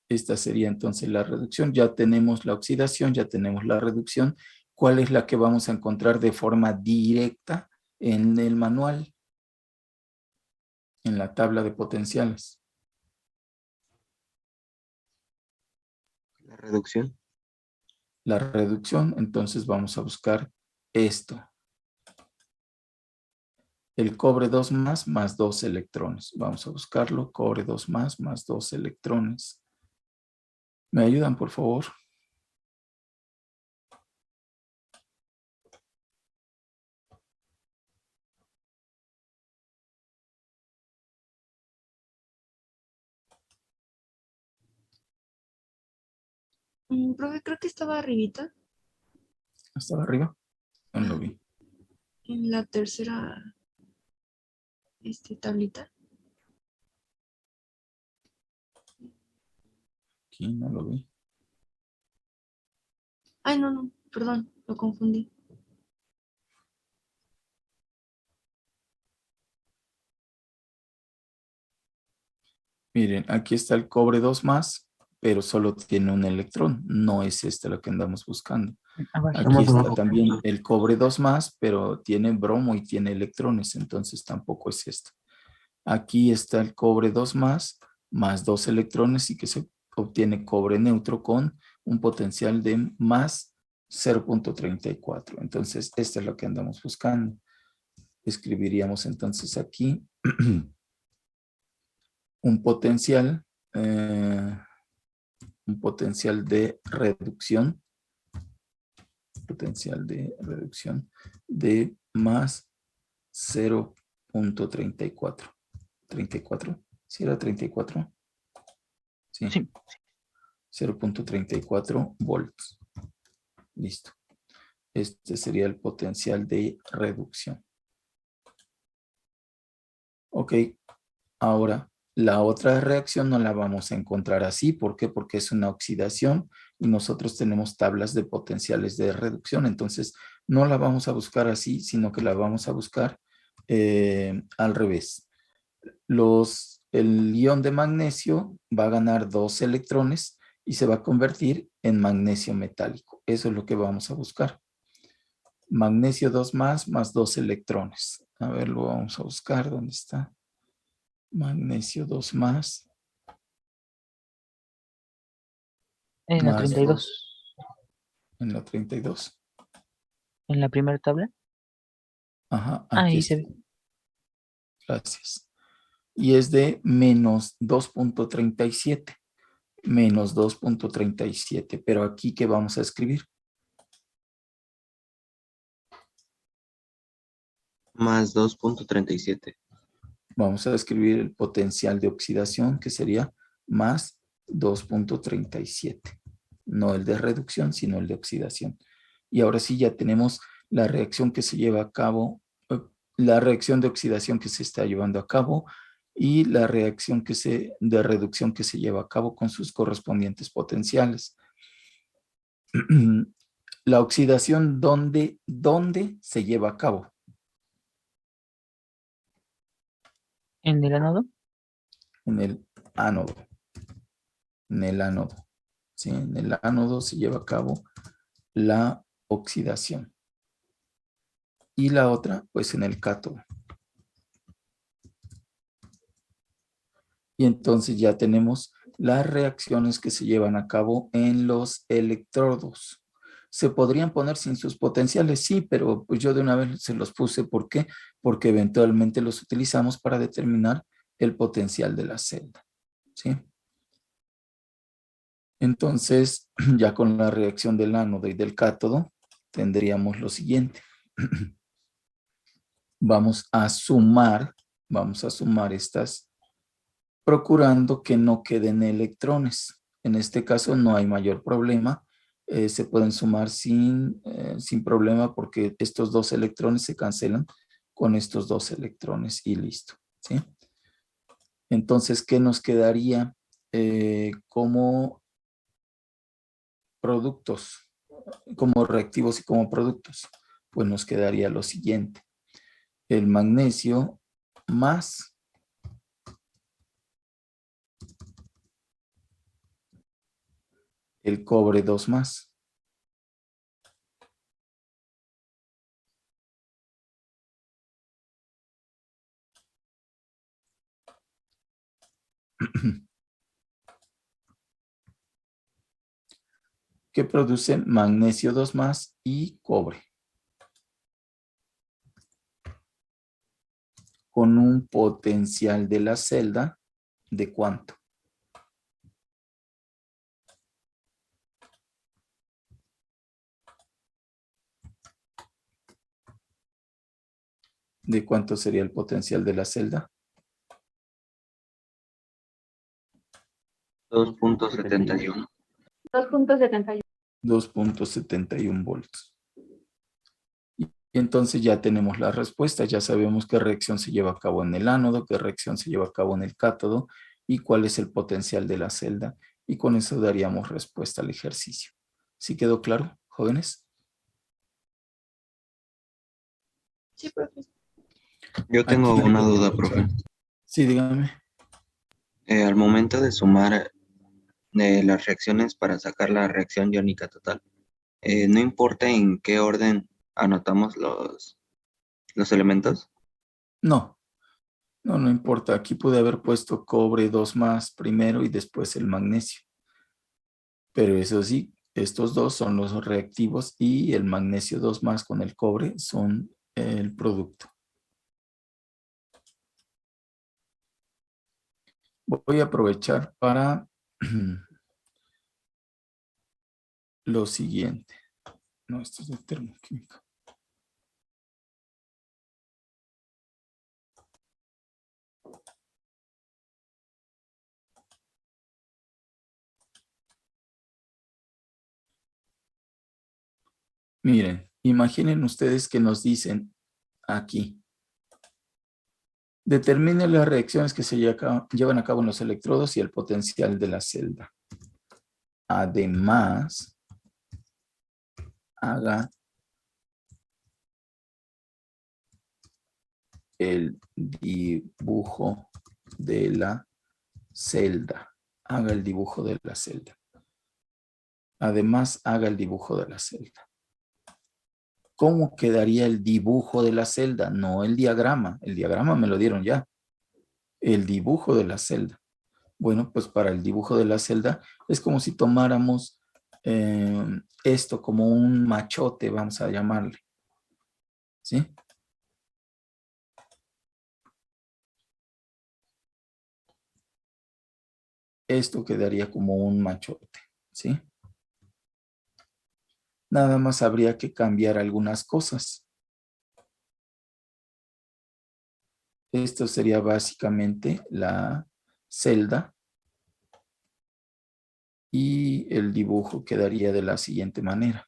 Esta sería entonces la reducción. Ya tenemos la oxidación, ya tenemos la reducción. ¿Cuál es la que vamos a encontrar de forma directa en el manual? En la tabla de potenciales. La reducción. La reducción, entonces vamos a buscar esto. El cobre 2 más 2 electrones. Vamos a buscarlo. Cobre 2 más 2 electrones. ¿Me ayudan, por favor? Profe, creo que estaba arribita, ¿Estaba arriba? No lo vi. en la tercera tablita. Aquí no lo vi. Ay, no, perdón, lo confundí. Miren, aquí está el cobre 2 más, pero solo tiene un electrón. No es este lo que andamos buscando. Abajo. Aquí está también el cobre 2 más, pero tiene bromo y tiene electrones, entonces tampoco es esto. Aquí está el cobre 2 más 2 electrones y que se obtiene cobre neutro con un potencial de más 0.34. Entonces, esto es lo que andamos buscando. Escribiríamos entonces aquí un potencial de reducción, de más 0.34. 34, ¿sí era 34? Sí. Sí. 0.34 volts. Listo. Este sería el potencial de reducción. Ok. Ahora, la otra reacción no la vamos a encontrar así. ¿Por qué? Porque es una oxidación y nosotros tenemos tablas de potenciales de reducción. Entonces, no la vamos a buscar así, sino que la vamos a buscar al revés. El ion de magnesio va a ganar 2 electrones y se va a convertir en magnesio metálico. Eso es lo que vamos a buscar. Magnesio 2 más 2 electrones. A ver, lo vamos a buscar. ¿Dónde está? Magnesio 2 más En la más 32. en la 32. En la primera tabla. Ajá, aquí Ahí está. se ve. Gracias. Y es de menos 2.37. Menos 2.37. Pero aquí, ¿qué vamos a escribir? Más 2.37. Vamos a escribir el potencial de oxidación, que sería más 2.37. No el de reducción, sino el de oxidación. Y ahora sí ya tenemos la reacción que se lleva a cabo, la reacción de oxidación que se está llevando a cabo y la reacción de reducción que se lleva a cabo con sus correspondientes potenciales. La oxidación, ¿dónde se lleva a cabo? En el ánodo. En el ánodo. En el ánodo. ¿Sí? En el ánodo se lleva a cabo la oxidación. Y la otra, pues en el cátodo. Y entonces ya tenemos las reacciones que se llevan a cabo en los electrodos. ¿Se podrían poner sin sus potenciales? Sí, pero pues yo de una vez se los puse. ¿Por qué? Porque eventualmente los utilizamos para determinar el potencial de la celda. ¿Sí? Entonces, ya con la reacción del ánodo y del cátodo, tendríamos lo siguiente. Vamos a sumar estas, procurando que no queden electrones. En este caso no hay mayor problema. Se pueden sumar sin problema porque estos dos electrones se cancelan con estos dos electrones y listo. ¿Sí? Entonces, ¿qué nos quedaría como productos, como reactivos y como productos? Pues nos quedaría lo siguiente. El magnesio más el cobre 2 más. Que produce magnesio 2 más y cobre. Con un potencial de la celda de ¿cuánto? ¿De cuánto sería el potencial de la celda? 2.71. 2.71. 2.71 volts. Y entonces ya tenemos la respuesta, ya sabemos qué reacción se lleva a cabo en el ánodo, qué reacción se lleva a cabo en el cátodo y cuál es el potencial de la celda. Y con eso daríamos respuesta al ejercicio. ¿Sí quedó claro, jóvenes? Sí, profe. Yo tengo Aquí una voy a duda, aprovechar. profe. Sí, dígame. Al momento de sumar las reacciones para sacar la reacción iónica total, no importa en qué orden anotamos los elementos. No, no importa. Aquí pude haber puesto cobre 2 más primero y después el magnesio. Pero eso sí, estos dos son los reactivos y el magnesio 2 más con el cobre son el producto. Voy a aprovechar para lo siguiente. No, esto es de termoquímica. Miren, imaginen ustedes que nos dicen aquí. Determine las reacciones que se llevan a cabo en los electrodos y el potencial de la celda. Además, haga el dibujo de la celda. Haga el dibujo de la celda. Además, haga el dibujo de la celda. ¿Cómo quedaría el dibujo de la celda? No el diagrama. El diagrama me lo dieron ya. El dibujo de la celda. Bueno, pues para el dibujo de la celda es como si tomáramos esto como un machote, vamos a llamarle. ¿Sí? Esto quedaría como un machote. ¿Sí? Nada más habría que cambiar algunas cosas. Esto sería básicamente la celda. Y el dibujo quedaría de la siguiente manera.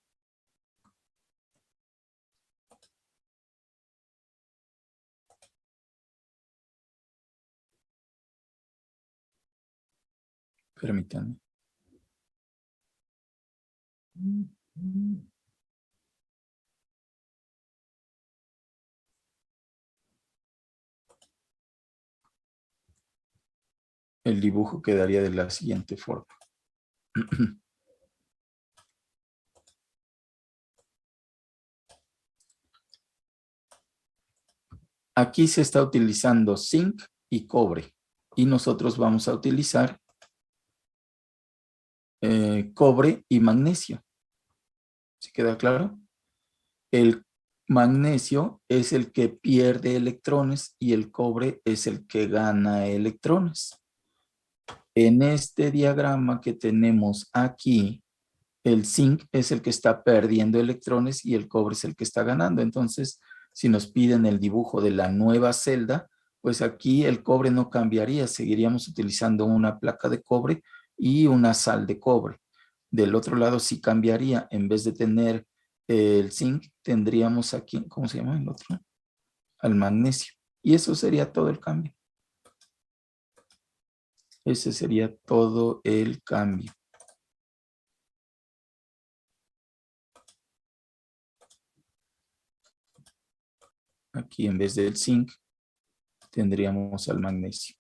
Permítanme. El dibujo quedaría de la siguiente forma. Aquí se está utilizando zinc y cobre. Y nosotros vamos a utilizar cobre y magnesio. ¿Sí queda claro? El magnesio es el que pierde electrones y el cobre es el que gana electrones. En este diagrama que tenemos aquí, el zinc es el que está perdiendo electrones y el cobre es el que está ganando. Entonces, si nos piden el dibujo de la nueva celda, pues aquí el cobre no cambiaría. Seguiríamos utilizando una placa de cobre y una sal de cobre. Del otro lado sí cambiaría. En vez de tener el zinc, tendríamos aquí, ¿cómo se llama el otro? Al magnesio. Y eso sería todo el cambio. Ese sería todo el cambio. Aquí en vez del zinc tendríamos al magnesio.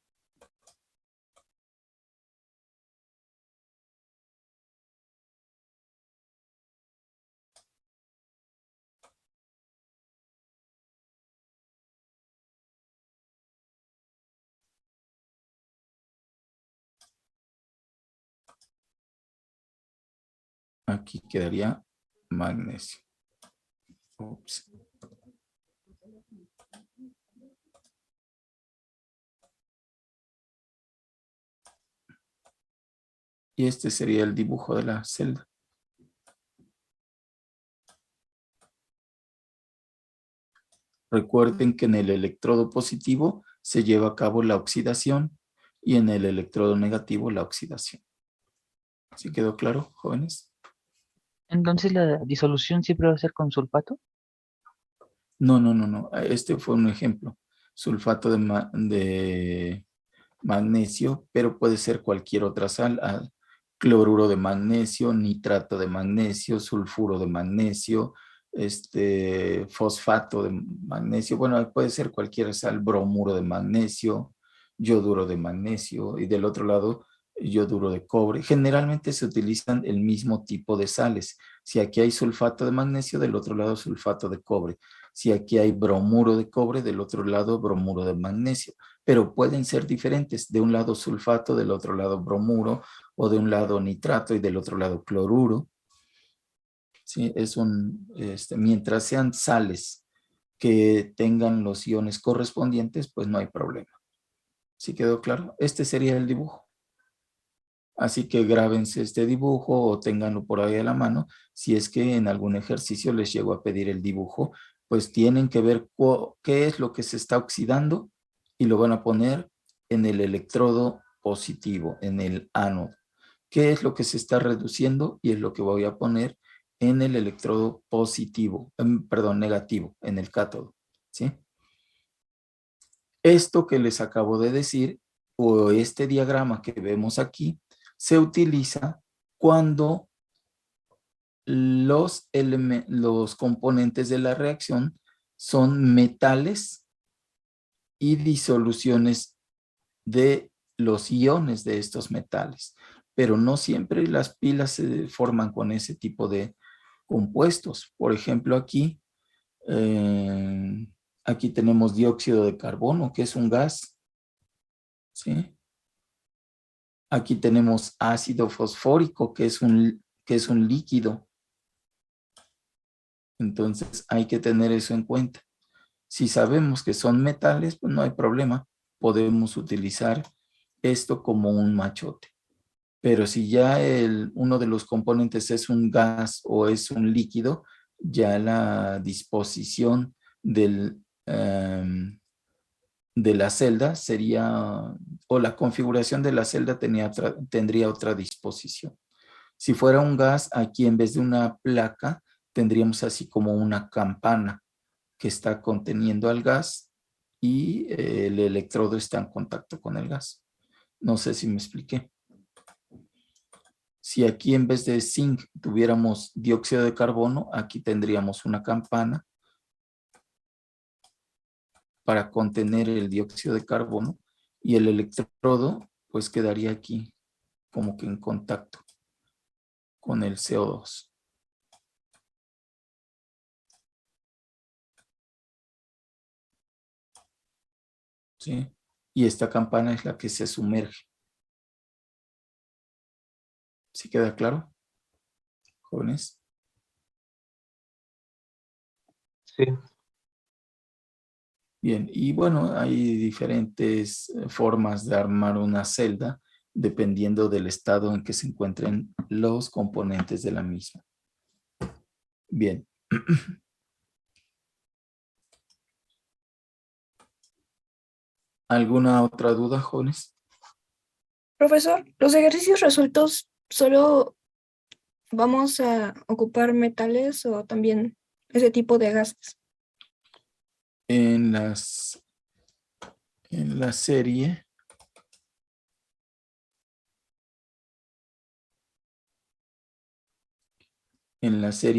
Aquí quedaría magnesio. Ups. Y este sería el dibujo de la celda. Recuerden que en el electrodo positivo se lleva a cabo la oxidación y en el electrodo negativo la oxidación. ¿Sí quedó claro, jóvenes? Entonces la disolución siempre va a ser con sulfato. No. Este fue un ejemplo. Sulfato de magnesio, pero puede ser cualquier otra sal. Cloruro de magnesio, nitrato de magnesio, sulfuro de magnesio, fosfato de magnesio. Bueno, puede ser cualquier sal, bromuro de magnesio, yoduro de magnesio y del otro lado yoduro de cobre. Generalmente se utilizan el mismo tipo de sales. Si aquí hay sulfato de magnesio, del otro lado sulfato de cobre. Si aquí hay bromuro de cobre, del otro lado bromuro de magnesio. Pero pueden ser diferentes. De un lado sulfato, del otro lado bromuro, o de un lado nitrato y del otro lado cloruro. ¿Sí? Mientras sean sales que tengan los iones correspondientes, pues no hay problema. ¿Sí quedó claro? Este sería el dibujo. Así que grábense este dibujo o ténganlo por ahí a la mano. Si es que en algún ejercicio les llego a pedir el dibujo, pues tienen que ver qué es lo que se está oxidando y lo van a poner en el electrodo positivo, en el ánodo. ¿Qué es lo que se está reduciendo? Y es lo que voy a poner en el electrodo positivo, perdón, negativo, en el cátodo. ¿Sí? Esto que les acabo de decir, o este diagrama que vemos aquí, se utiliza cuando los componentes de la reacción son metales y disoluciones de los iones de estos metales. Pero no siempre las pilas se forman con ese tipo de compuestos. Por ejemplo, aquí tenemos dióxido de carbono, que es un gas. ¿Sí? Aquí tenemos ácido fosfórico, que es un líquido. Entonces hay que tener eso en cuenta. Si sabemos que son metales, pues no hay problema. Podemos utilizar esto como un machote. Pero si ya uno de los componentes es un gas o es un líquido, ya la disposición de la celda sería, o la configuración de la celda tendría otra disposición. Si fuera un gas, aquí en vez de una placa, tendríamos así como una campana que está conteniendo al gas y el electrodo está en contacto con el gas. No sé si me expliqué. Si aquí en vez de zinc tuviéramos dióxido de carbono, aquí tendríamos una campana para contener el dióxido de carbono y el electrodo pues quedaría aquí como que en contacto con el CO2. ¿Sí? Y esta campana es la que se sumerge. ¿Sí queda claro, jóvenes? Sí. Bien, y bueno, hay diferentes formas de armar una celda dependiendo del estado en que se encuentren los componentes de la misma. Bien. ¿Alguna otra duda, jóvenes? Profesor, los ejercicios resueltos, ¿solo vamos a ocupar metales o también ese tipo de gases? En la serie,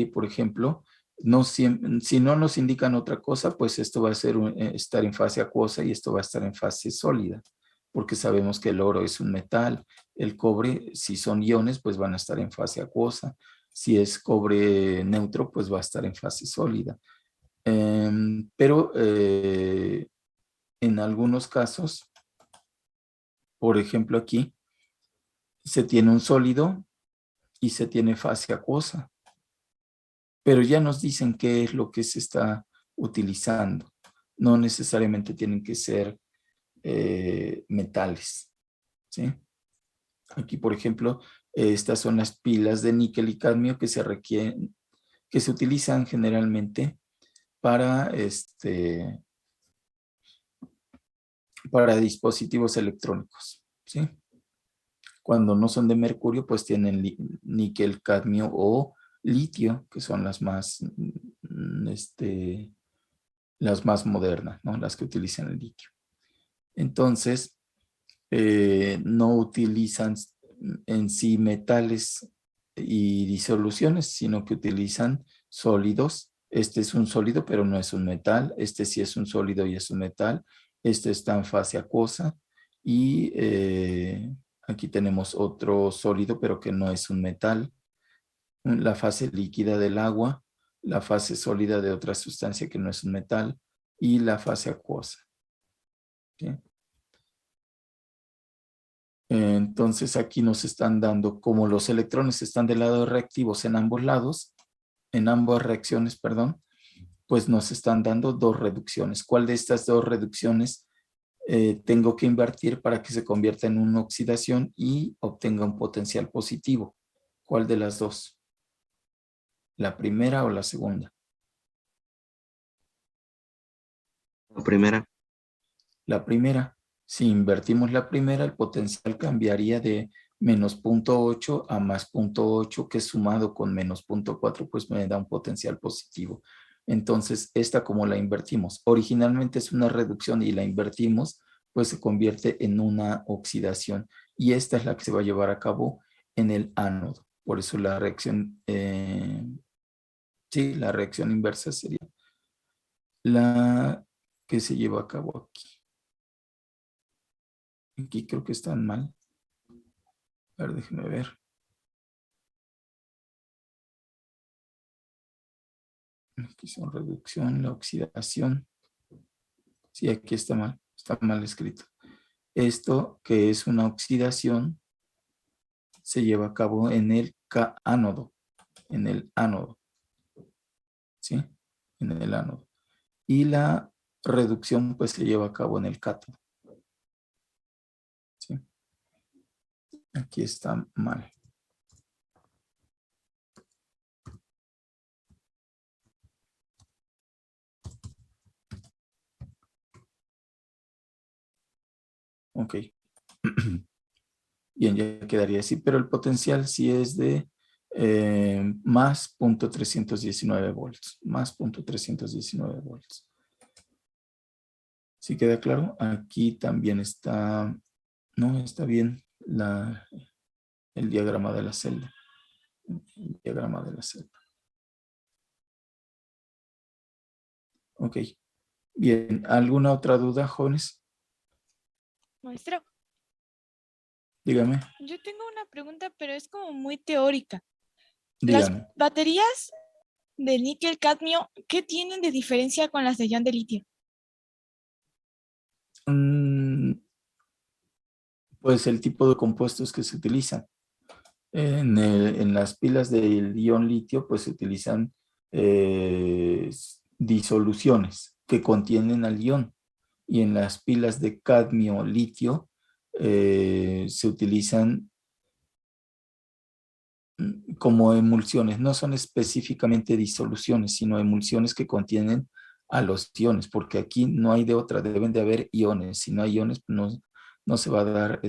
por ejemplo, si no nos indican otra cosa, pues esto va a ser estar en fase acuosa y esto va a estar en fase sólida, porque sabemos que el oro es un metal, el cobre, si son iones, pues van a estar en fase acuosa, si es cobre neutro, pues va a estar en fase sólida. Pero en algunos casos, por ejemplo aquí, se tiene un sólido y se tiene fase acuosa, pero ya nos dicen qué es lo que se está utilizando. No necesariamente tienen que ser metales, ¿sí? Aquí, por ejemplo, estas son las pilas de níquel y cadmio que se requieren, que se utilizan generalmente para dispositivos electrónicos, ¿sí? Cuando no son de mercurio, pues tienen níquel, cadmio o litio, que son las más modernas, ¿no? Las que utilizan el litio. Entonces, no utilizan en sí metales y disoluciones, sino que utilizan sólidos. Este es un sólido, pero no es un metal. Este sí es un sólido y es un metal. Este está en fase acuosa. Y aquí tenemos otro sólido, pero que no es un metal. La fase líquida del agua, la fase sólida de otra sustancia que no es un metal y la fase acuosa. ¿Sí? Entonces aquí nos están dando, como los electrones están del lado reactivos en ambos lados, en ambas reacciones, perdón, pues nos están dando dos reducciones. ¿Cuál de estas dos reducciones tengo que invertir para que se convierta en una oxidación y obtenga un potencial positivo? ¿Cuál de las dos? ¿La primera o la segunda? La primera. La primera. Si invertimos la primera, el potencial cambiaría de menos 0.8 a más 0.8, que sumado con menos 0.4, pues me da un potencial positivo. Entonces, esta como la invertimos, originalmente es una reducción y la invertimos, pues se convierte en una oxidación. Y esta es la que se va a llevar a cabo en el ánodo. Por eso la reacción, sí, la reacción inversa sería la que se lleva a cabo aquí. Aquí creo que están mal. A ver, déjenme ver. Aquí son reducción, la oxidación. Sí, aquí está mal escrito. Esto que es una oxidación se lleva a cabo en el ánodo, ¿sí? En el ánodo. Y la reducción pues se lleva a cabo en el cátodo. ¿Sí? Aquí está mal. Ok. Bien, ya quedaría así, pero el potencial sí es de más 0.319 volts, más 0.319 volts. ¿Sí queda claro? Aquí también está, no, está bien el diagrama de la celda. El diagrama de la celda. Ok. Bien, ¿alguna otra duda, jóvenes? Maestro, Dígame, yo tengo una pregunta, pero es como muy teórica. Las dígame. baterías de níquel cadmio, ¿qué tienen de diferencia con las de ion de litio? Pues el tipo de compuestos que se utilizan. En las pilas del ion litio, pues se utilizan disoluciones que contienen al ion. Y en las pilas de cadmio litio se utilizan como emulsiones. No son específicamente disoluciones, sino emulsiones que contienen a los iones, porque aquí no hay de otra, deben de haber iones. Si no hay iones, no se va a dar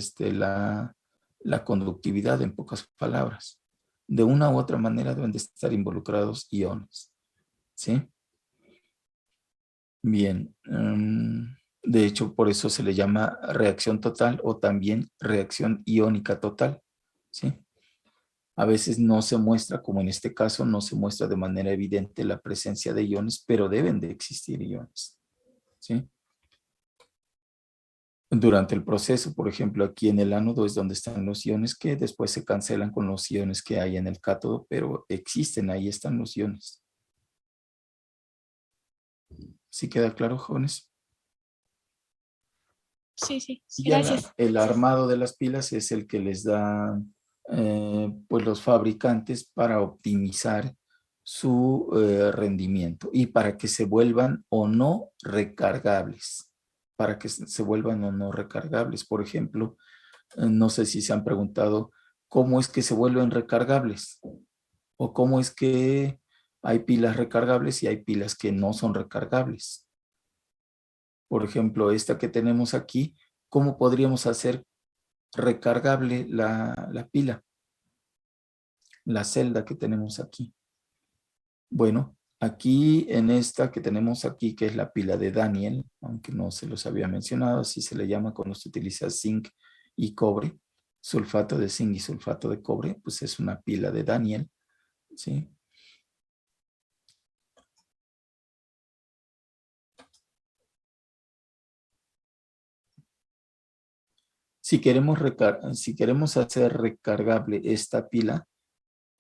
la conductividad, en pocas palabras. De una u otra manera deben de estar involucrados iones. ¿Sí? Bien. De hecho, por eso se le llama reacción total o también reacción iónica total. ¿Sí? A veces no se muestra, como en este caso, no se muestra de manera evidente la presencia de iones, pero deben de existir iones. ¿Sí? Durante el proceso, por ejemplo, aquí en el ánodo es donde están los iones que después se cancelan con los iones que hay en el cátodo, pero existen, ahí están los iones. ¿Sí queda claro, jóvenes? Sí, Y ya gracias. el armado de las pilas es el que les da pues los fabricantes para optimizar su rendimiento y para que se vuelvan o no recargables. Para que se vuelvan o no recargables. Por ejemplo, no sé si se han preguntado cómo es que se vuelven recargables o cómo es que hay pilas recargables y hay pilas que no son recargables. Por ejemplo, esta que tenemos aquí, ¿cómo podríamos hacer recargable la pila? La celda que tenemos aquí. Bueno, aquí en esta que tenemos aquí, que es la pila de Daniel, aunque no se los había mencionado, así se le llama cuando se utiliza zinc y cobre, sulfato de zinc y sulfato de cobre, pues es una pila de Daniel, ¿sí? Si queremos hacer recargable esta pila,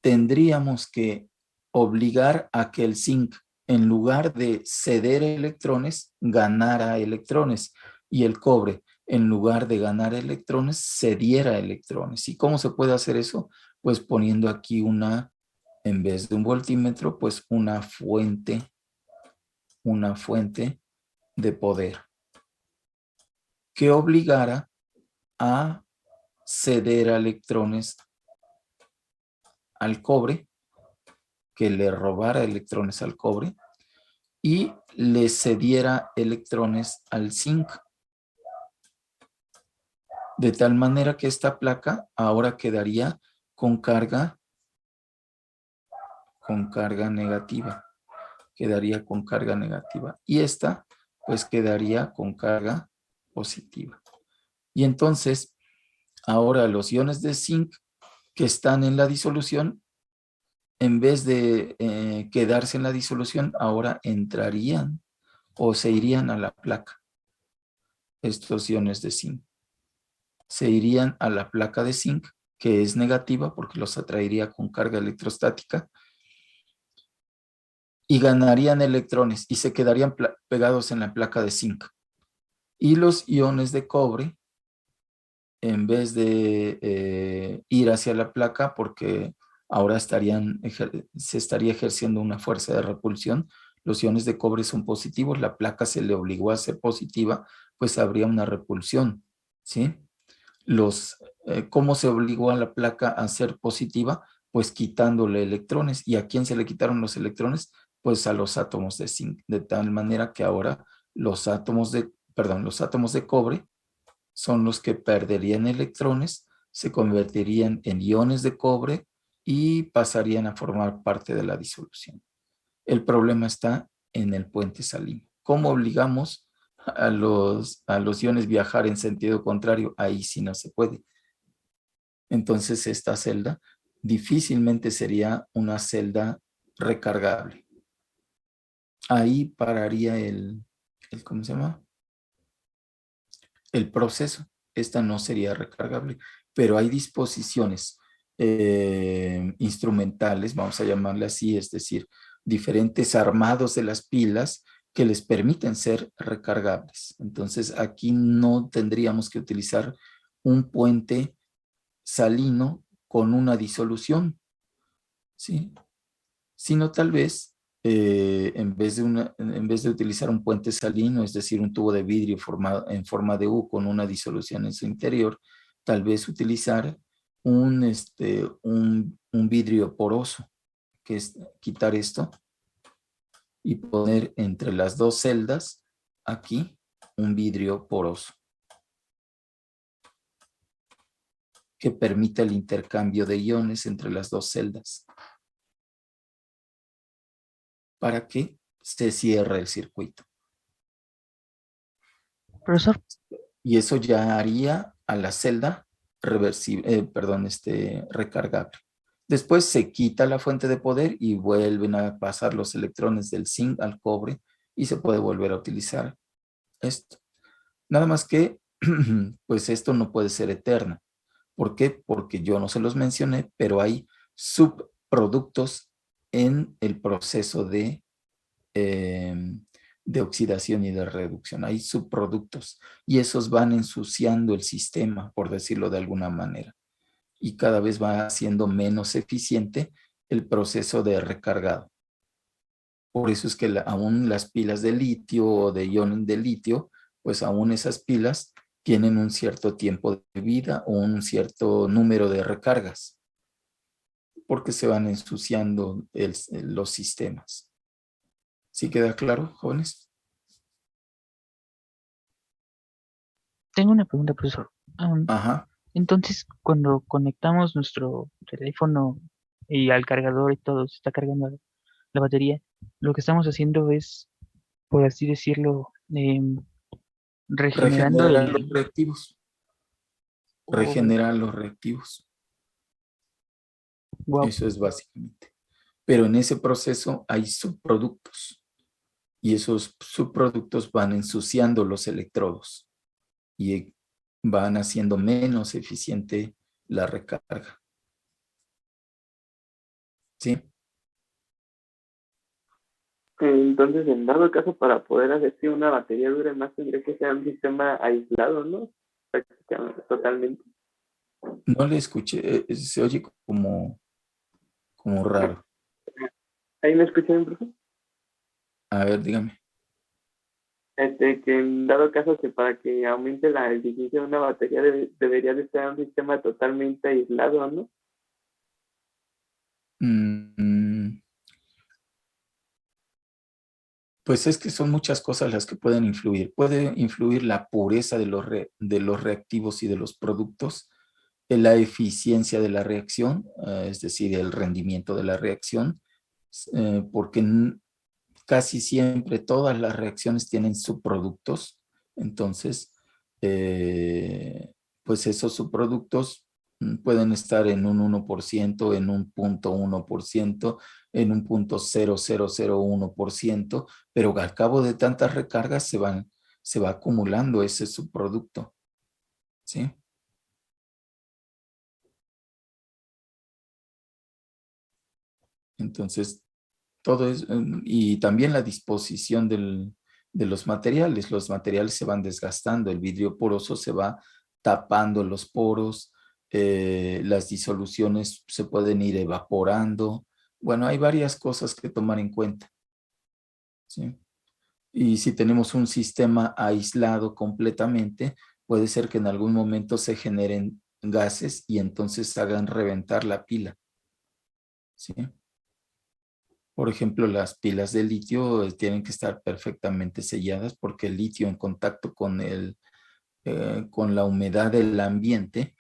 tendríamos que obligar a que el zinc, en lugar de ceder electrones, ganara electrones, y el cobre, en lugar de ganar electrones, cediera electrones. ¿Y cómo se puede hacer eso? Pues poniendo aquí en vez de un voltímetro, pues una fuente de poder que obligara a ceder electrones al cobre, que le robara electrones al cobre y le cediera electrones al zinc. De tal manera que esta placa ahora quedaría con carga negativa. Quedaría con carga negativa. Y esta pues quedaría con carga positiva. Y entonces, ahora los iones de zinc que están en la disolución, en vez de quedarse en la disolución, ahora entrarían o se irían a la placa. Estos iones de zinc se irían a la placa de zinc, que es negativa porque los atraería con carga electrostática, y ganarían electrones y se quedarían pegados en la placa de zinc. Y los iones de cobre en vez de ir hacia la placa, porque ahora se estaría ejerciendo una fuerza de repulsión, los iones de cobre son positivos, la placa se le obligó a ser positiva, pues habría una repulsión, ¿sí? ¿Cómo se obligó a la placa a ser positiva? Pues quitándole electrones. ¿Y a quién se le quitaron los electrones? Pues a los átomos de zinc, de tal manera que ahora los átomos de cobre son los que perderían electrones, se convertirían en iones de cobre y pasarían a formar parte de la disolución. El problema está en el puente salino. ¿Cómo obligamos a los iones viajar en sentido contrario? Ahí sí no se puede. Entonces esta celda difícilmente sería una celda recargable. Ahí pararía ¿cómo se llama? El proceso. Esta no sería recargable, pero hay disposiciones instrumentales, vamos a llamarle así, es decir, diferentes armados de las pilas que les permiten ser recargables. Entonces aquí no tendríamos que utilizar un puente salino con una disolución, ¿sí? Sino tal vez en vez de utilizar un puente salino, es decir, un tubo de vidrio en forma de U con una disolución en su interior, tal vez utilizar un vidrio poroso, que es quitar esto y poner entre las dos celdas aquí un vidrio poroso que permita el intercambio de iones entre las dos celdas para que se cierre el circuito. Profesor, Y eso ya haría a la celda recargable. Después se quita la fuente de poder y vuelven a pasar los electrones del zinc al cobre y se puede volver a utilizar esto. Nada más que, pues esto no puede ser eterno. ¿Por qué? Porque yo no se los mencioné, pero hay subproductos en el proceso de oxidación y de reducción. Hay subproductos y esos van ensuciando el sistema, por decirlo de alguna manera. Y cada vez va siendo menos eficiente el proceso de recargado. Por eso es que aún las pilas de litio o de iones de litio, pues aún esas pilas tienen un cierto tiempo de vida o un cierto número de recargas, porque se van ensuciando los sistemas. ¿Sí queda claro, jóvenes? tengo una pregunta, profesor. Ajá. Entonces, cuando conectamos nuestro teléfono y al cargador y todo, se está cargando la batería, lo que estamos haciendo es, por así decirlo, regenerando Regenerar los reactivos. Regenerar los reactivos. Wow. Eso es básicamente. Pero en ese proceso hay subproductos. Y esos subproductos van ensuciando los electrodos. Y van haciendo menos eficiente la recarga. ¿Sí? Entonces, en dado caso, para poder hacer que una batería dure más, tendría que ser un sistema aislado, ¿no? Prácticamente, totalmente. No le escuché, se oye como raro. ¿Ahí me escuchan, profe? A ver, dígame. Que en dado caso que para que aumente la eficiencia de una batería debería de estar un sistema totalmente aislado, ¿no? Pues es que son muchas cosas las que pueden influir. Puede influir la pureza de los reactivos y de los productos, la eficiencia de la reacción, es decir, el rendimiento de la reacción, porque casi siempre todas las reacciones tienen subproductos. Entonces, pues esos subproductos pueden estar en un 1%, en un 0.1%, en un 0.0001%, pero al cabo de tantas recargas se va acumulando ese subproducto. ¿Sí? Entonces, todo es, y también la disposición de los materiales. Los materiales se van desgastando, el vidrio poroso se va tapando los poros, las disoluciones se pueden ir evaporando. Bueno, hay varias cosas que tomar en cuenta, ¿sí? Y si tenemos un sistema aislado completamente, puede ser que en algún momento se generen gases y entonces hagan reventar la pila, ¿sí? Por ejemplo, las pilas de litio tienen que estar perfectamente selladas porque el litio en contacto con con la humedad del ambiente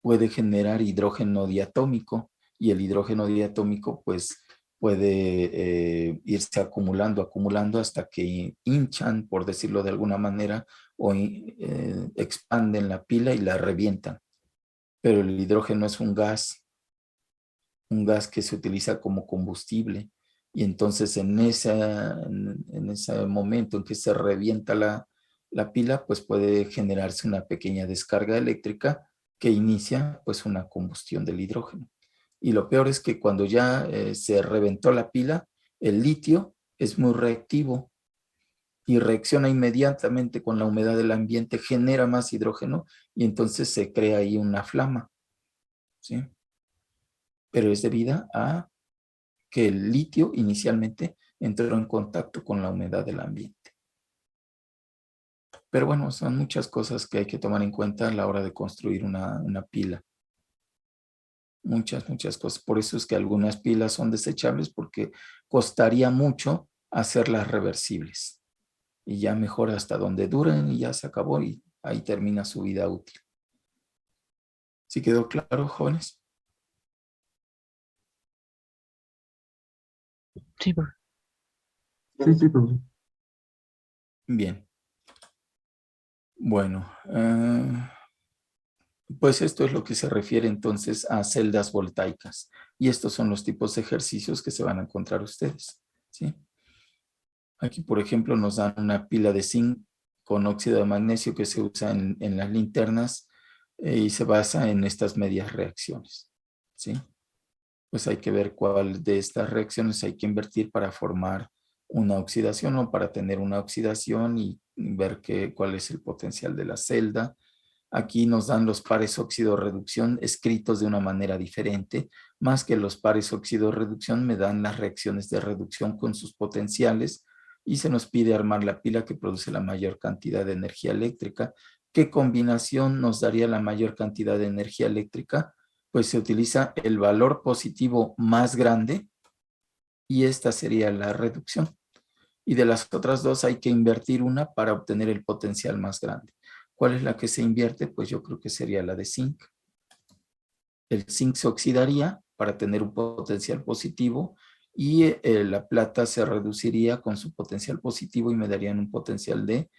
puede generar hidrógeno diatómico y el hidrógeno diatómico pues puede irse acumulando hasta que hinchan, por decirlo de alguna manera, o expanden la pila y la revientan. Pero el hidrógeno es un gas que se utiliza como combustible y entonces en ese momento en que se revienta la pila, pues puede generarse una pequeña descarga eléctrica que inicia pues una combustión del hidrógeno. Y lo peor es que cuando ya se reventó la pila, el litio es muy reactivo y reacciona inmediatamente con la humedad del ambiente, genera más hidrógeno y entonces se crea ahí una flama, ¿sí? Pero es debido a que el litio inicialmente entró en contacto con la humedad del ambiente. Pero bueno, son muchas cosas que hay que tomar en cuenta a la hora de construir una pila. Muchas cosas. Por eso es que algunas pilas son desechables porque costaría mucho hacerlas reversibles. Y ya mejor hasta donde duren y ya se acabó y ahí termina su vida útil. ¿Sí quedó claro, jóvenes? Sí, profe. Sí, profe. Bien. Bueno, pues esto es lo que se refiere entonces a celdas voltaicas. Y estos son los tipos de ejercicios que se van a encontrar ustedes, ¿sí? Aquí, por ejemplo, nos dan una pila de zinc con óxido de magnesio que se usa en las linternas y se basa en estas medias reacciones, ¿sí? Pues hay que ver cuál de estas reacciones hay que invertir para formar una oxidación o para tener una oxidación y ver cuál es el potencial de la celda. Aquí nos dan los pares óxido-reducción escritos de una manera diferente. Más que los pares óxido-reducción me dan las reacciones de reducción con sus potenciales y se nos pide armar la pila que produce la mayor cantidad de energía eléctrica. ¿Qué combinación nos daría la mayor cantidad de energía eléctrica? Pues se utiliza el valor positivo más grande y esta sería la reducción. Y de las otras dos hay que invertir una para obtener el potencial más grande. ¿Cuál es la que se invierte? Pues yo creo que sería la de zinc. El zinc se oxidaría para tener un potencial positivo y la plata se reduciría con su potencial positivo y me darían un potencial de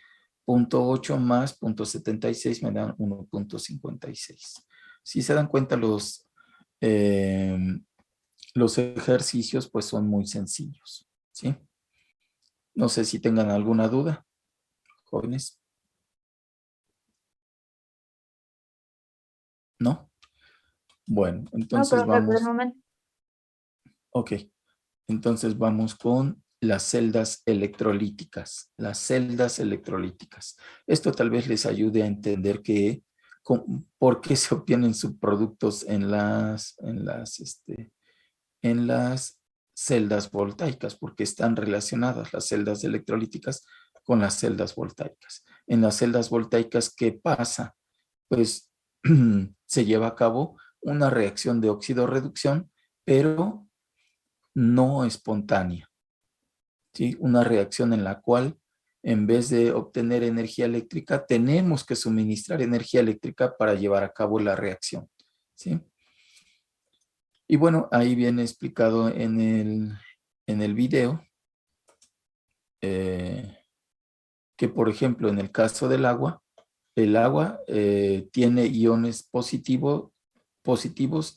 0.8 más 0.76 me dan 1.56. Si se dan cuenta los ejercicios pues son muy sencillos, ¿sí? No sé si tengan alguna duda, jóvenes. ¿No? Bueno, entonces No, profe, por el vamos. momento. Ok, entonces vamos con las celdas electrolíticas. Las celdas electrolíticas. Esto tal vez les ayude a entender por qué se obtienen subproductos en las celdas voltaicas, porque están relacionadas las celdas electrolíticas con las celdas voltaicas. En las celdas voltaicas, ¿qué pasa? Pues se lleva a cabo una reacción de óxido-reducción, pero no espontánea, ¿sí? Una reacción en la cual en vez de obtener energía eléctrica, tenemos que suministrar energía eléctrica para llevar a cabo la reacción, ¿sí? Y bueno, ahí viene explicado en el video que, por ejemplo, en el caso del agua, el agua tiene iones positivos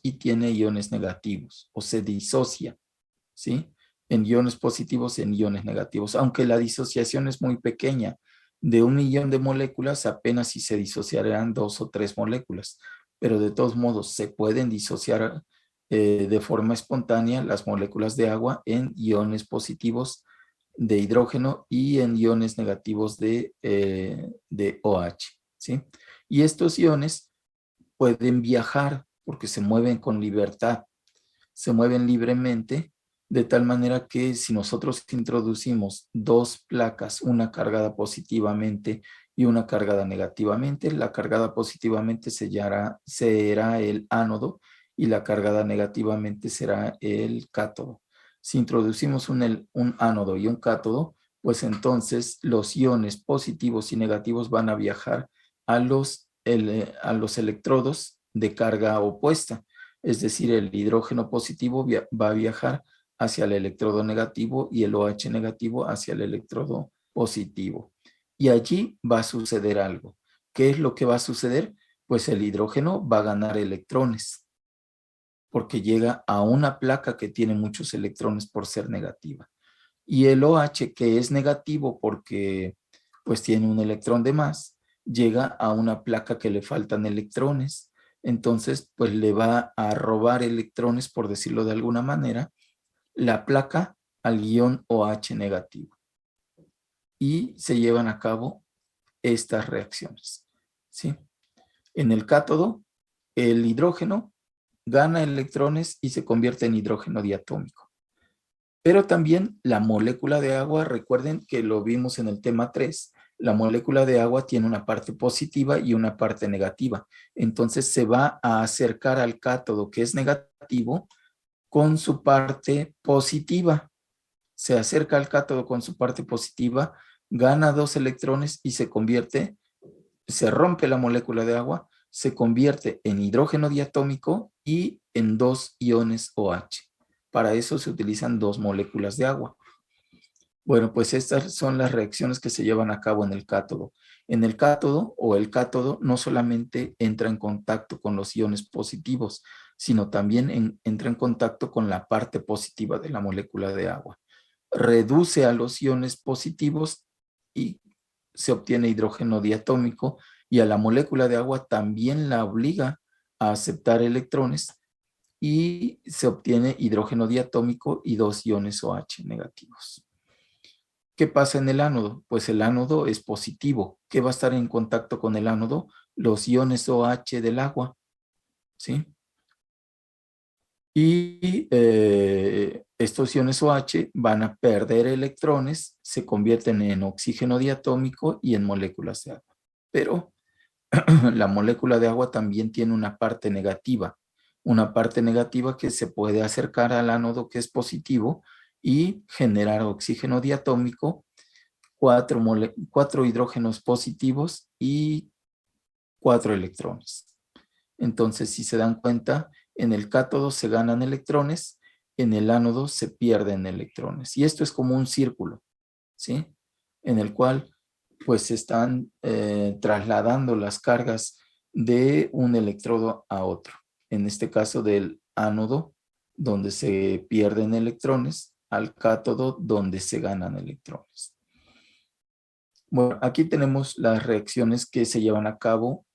y tiene iones negativos, o se disocia, ¿sí? En iones positivos y en iones negativos, aunque la disociación es muy pequeña. De 1 millón de moléculas, apenas si se disociarán 2 o 3 moléculas, pero de todos modos se pueden disociar de forma espontánea las moléculas de agua en iones positivos de hidrógeno y en iones negativos de OH, ¿sí? Y estos iones pueden viajar porque se mueven con libertad, se mueven libremente, de tal manera que si nosotros introducimos dos placas, una cargada positivamente y una cargada negativamente, la cargada positivamente será el ánodo y la cargada negativamente será el cátodo. Si introducimos un ánodo y un cátodo, pues entonces los iones positivos y negativos van a viajar a los electrodos de carga opuesta. Es decir, el hidrógeno positivo va a viajar hacia el electrodo negativo y el OH negativo hacia el electrodo positivo. Y allí va a suceder algo. ¿Qué es lo que va a suceder? Pues el hidrógeno va a ganar electrones porque llega a una placa que tiene muchos electrones por ser negativa. Y el OH, que es negativo porque pues tiene un electrón de más, llega a una placa que le faltan electrones. Entonces, pues le va a robar electrones, por decirlo de alguna manera, la placa al ion OH negativo. Y se llevan a cabo estas reacciones, ¿sí? En el cátodo, el hidrógeno gana electrones y se convierte en hidrógeno diatómico. Pero también la molécula de agua, recuerden que lo vimos en el tema 3, la molécula de agua tiene una parte positiva y una parte negativa. Entonces se va a acercar al cátodo, que es negativo, con su parte positiva. Se acerca al cátodo con su parte positiva, gana 2 electrones y se rompe la molécula de agua, se convierte en hidrógeno diatómico y en 2 iones OH. Para eso se utilizan 2 moléculas de agua. Bueno, pues estas son las reacciones que se llevan a cabo en el cátodo. En el cátodo el cátodo no solamente entra en contacto con los iones positivos, sino también entra en contacto con la parte positiva de la molécula de agua. Reduce a los iones positivos y se obtiene hidrógeno diatómico, y a la molécula de agua también la obliga a aceptar electrones y se obtiene hidrógeno diatómico y 2 iones OH negativos. ¿Qué pasa en el ánodo? Pues el ánodo es positivo. ¿Qué va a estar en contacto con el ánodo? Los iones OH del agua, ¿sí? Y estos iones OH van a perder electrones, se convierten en oxígeno diatómico y en moléculas de agua. Pero la molécula de agua también tiene una parte negativa que se puede acercar al ánodo, que es positivo, y generar oxígeno diatómico, 4 hidrógenos positivos y 4 electrones. Entonces, si se dan cuenta, en el cátodo se ganan electrones, en el ánodo se pierden electrones. Y esto es como un círculo, ¿sí? En el cual pues se están trasladando las cargas de un electrodo a otro. En este caso del ánodo, donde se pierden electrones, al cátodo, donde se ganan electrones. Bueno, aquí tenemos las reacciones que se llevan a cabo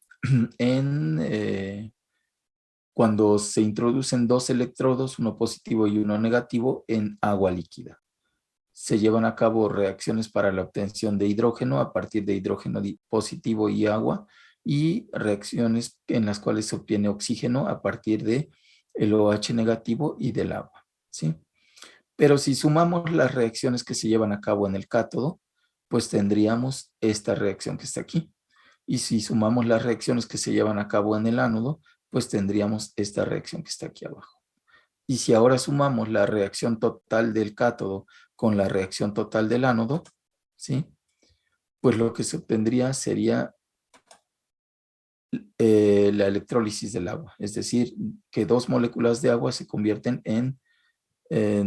cuando se introducen 2 electrodos, uno positivo y uno negativo, en agua líquida. Se llevan a cabo reacciones para la obtención de hidrógeno a partir de hidrógeno positivo y agua, y reacciones en las cuales se obtiene oxígeno a partir de el OH negativo y del agua, ¿sí? Pero si sumamos las reacciones que se llevan a cabo en el cátodo, pues tendríamos esta reacción que está aquí. Y si sumamos las reacciones que se llevan a cabo en el ánodo, pues tendríamos esta reacción que está aquí abajo. Y si ahora sumamos la reacción total del cátodo con la reacción total del ánodo, ¿sí? Pues lo que se obtendría sería la electrólisis del agua. Es decir, que 2 moléculas de agua se convierten en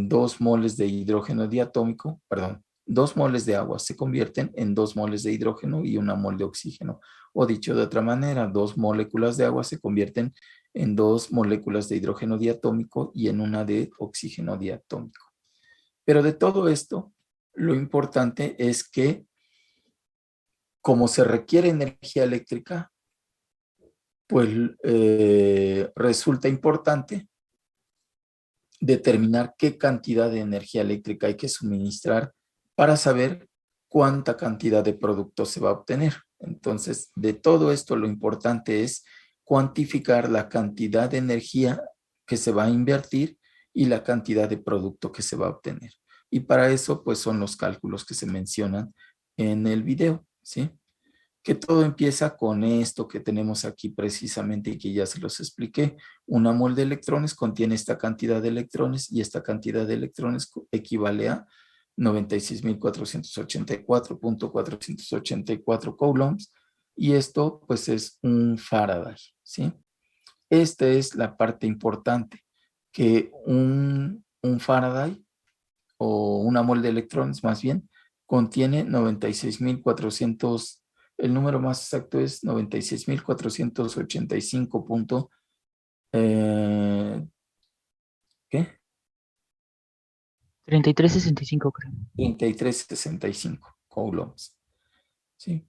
2 moles de hidrógeno diatómico, perdón, 2 moles de agua se convierten en 2 moles de hidrógeno y 1 mol de oxígeno. O dicho de otra manera, 2 moléculas de agua se convierten en 2 moléculas de hidrógeno diatómico y en 1 de oxígeno diatómico. Pero de todo esto, lo importante es que, como se requiere energía eléctrica, pues resulta importante determinar qué cantidad de energía eléctrica hay que suministrar para saber cuánta cantidad de producto se va a obtener. Entonces, de todo esto lo importante es cuantificar la cantidad de energía que se va a invertir y la cantidad de producto que se va a obtener. Y para eso, pues son los cálculos que se mencionan en el video, ¿sí? Que todo empieza con esto que tenemos aquí precisamente y que ya se los expliqué. Una mol de electrones contiene esta cantidad de electrones y esta cantidad de electrones equivale a 96.484.484 coulombs y esto pues es un Faraday, ¿sí? Esta es la parte importante, que un Faraday o una mol de electrones más bien contiene 96.400. El número más exacto es 96.485. ¿Qué? 3365, creo. 3365 coulombs. ¿Sí?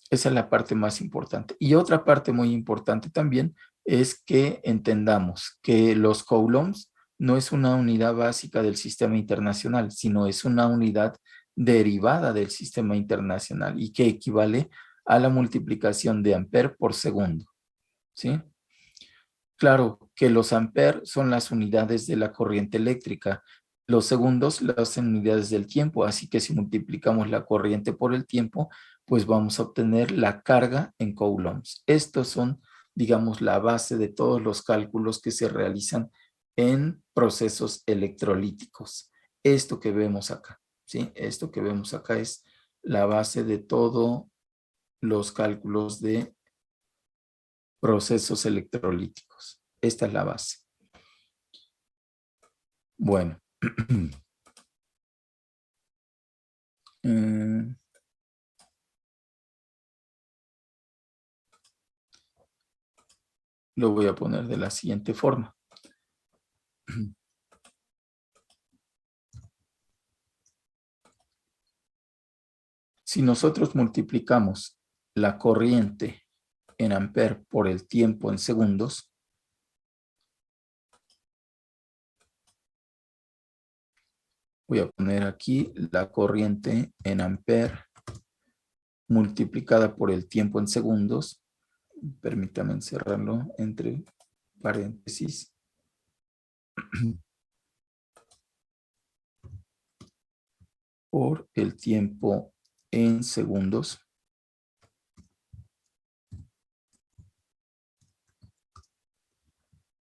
Esa es la parte más importante. Y otra parte muy importante también es que entendamos que los coulombs no es una unidad básica del sistema internacional, sino es una unidad derivada del sistema internacional y que equivale a la multiplicación de ampere por segundo. ¿Sí? Claro que los ampere son las unidades de la corriente eléctrica, los segundos las unidades del tiempo, así que si multiplicamos la corriente por el tiempo, pues vamos a obtener la carga en coulombs. Estos son, digamos, la base de todos los cálculos que se realizan en procesos electrolíticos. Esto que vemos acá, ¿sí? Esto que vemos acá es la base de todos los cálculos de procesos electrolíticos. Esta es la base. Bueno. Lo voy a poner de la siguiente forma. Si nosotros multiplicamos la corriente en ampere por el tiempo en segundos, voy a poner aquí la corriente en ampere multiplicada por el tiempo en segundos. Permítame encerrarlo entre paréntesis. Por el tiempo en segundos.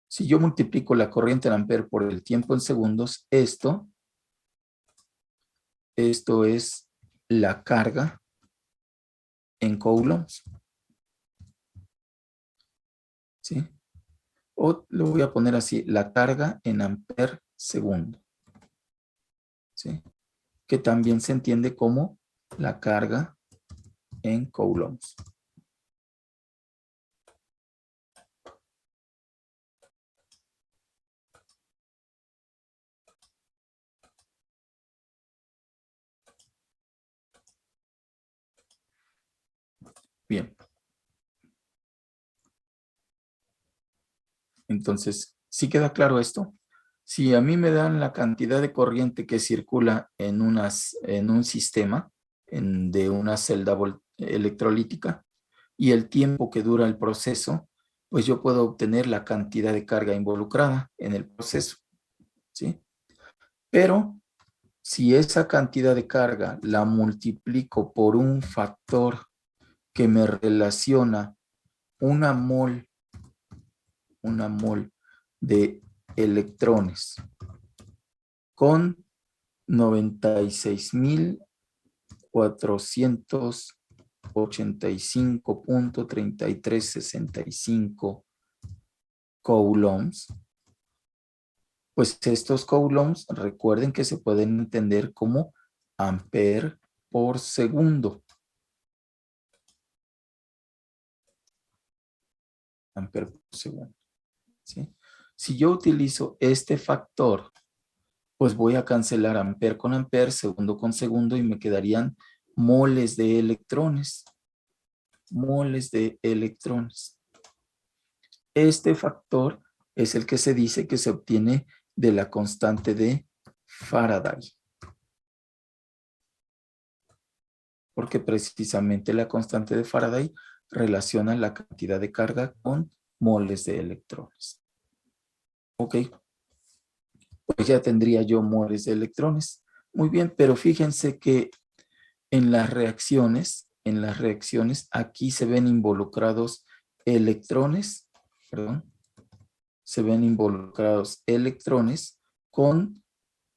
Si yo multiplico la corriente en ampere por el tiempo en segundos, esto es la carga en coulombs. ¿Sí? O lo voy a poner así, la carga en ampere segundo. ¿Sí? Que también se entiende como la carga en coulombs. Bien. Entonces, ¿sí queda claro esto? Si a mí me dan la cantidad de corriente que circula en un sistema de una celda electrolítica y el tiempo que dura el proceso, pues yo puedo obtener la cantidad de carga involucrada en el proceso, ¿sí? Pero si esa cantidad de carga la multiplico por un factor que me relaciona una mol de electrones con 96.485.3365 coulombs, pues estos coulombs recuerden que se pueden entender como ampere por segundo. Ampere por segundo. ¿Sí? Si yo utilizo este factor, pues voy a cancelar ampere con ampere, segundo con segundo, y me quedarían moles de electrones. Moles de electrones. Este factor es el que se dice que se obtiene de la constante de Faraday. porque precisamente la constante de Faraday relaciona la cantidad de carga con moles de electrones. Ok, pues ya tendría yo moles de electrones. Muy bien, pero fíjense que en las reacciones, aquí se ven involucrados electrones, se ven involucrados electrones con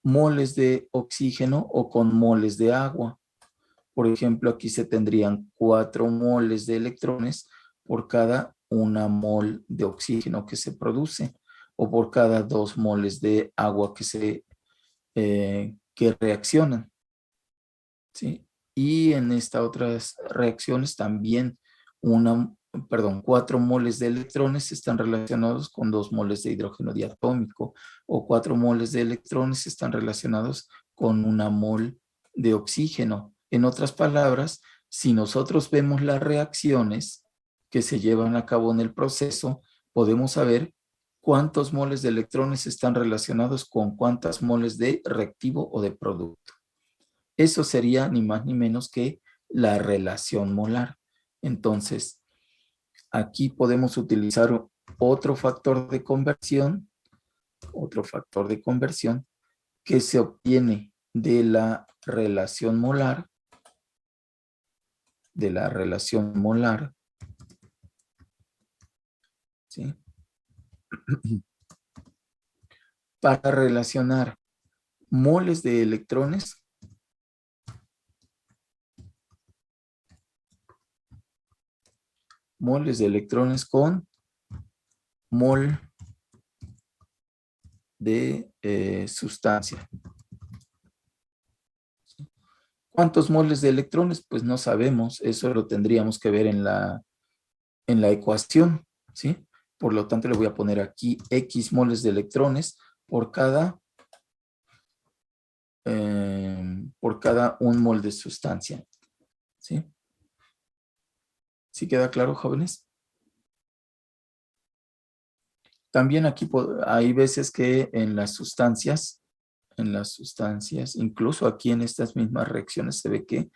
moles de oxígeno o con moles de agua. Por ejemplo, aquí se tendrían 4 moles de electrones por cada 1 mol de oxígeno que se produce, o por cada 2 moles de agua que reaccionan, ¿sí? Y en estas otras reacciones también 4 moles de electrones están relacionados con 2 moles de hidrógeno diatómico, o 4 moles de electrones están relacionados con 1 mol de oxígeno. En otras palabras, si nosotros vemos las reacciones que se llevan a cabo en el proceso, podemos saber cuántos moles de electrones están relacionados con cuántas moles de reactivo o de producto. Eso sería ni más ni menos que la relación molar. Entonces, aquí podemos utilizar otro factor de conversión que se obtiene de la relación molar, ¿sí? Para relacionar moles de electrones con mol de sustancia. ¿Cuántos moles de electrones? Pues no sabemos, eso lo tendríamos que ver en la ecuación, ¿sí? Por lo tanto, le voy a poner aquí X moles de electrones por cada 1 mol de sustancia, ¿sí? ¿Sí queda claro, jóvenes? También aquí hay veces que en las sustancias, incluso aquí en estas mismas reacciones se ve que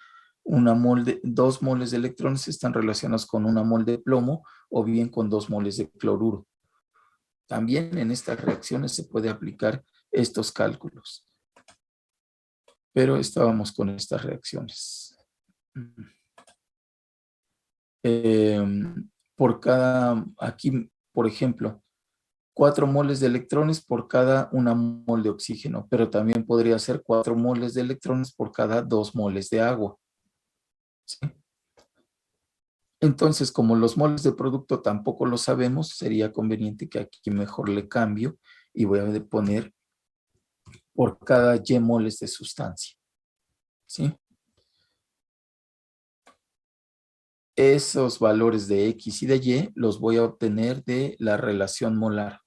2 moles de electrones están relacionados con 1 mol de plomo o bien con 2 moles de cloruro. También en estas reacciones se puede aplicar estos cálculos. Pero estábamos con estas reacciones. Aquí, por ejemplo, 4 moles de electrones por cada 1 mol de oxígeno, pero también podría ser 4 moles de electrones por cada 2 moles de agua. ¿Sí? Entonces, como los moles de producto tampoco lo sabemos, sería conveniente que aquí mejor le cambio y voy a poner por cada Y moles de sustancia. ¿Sí? Esos valores de X y de Y los voy a obtener de la relación molar.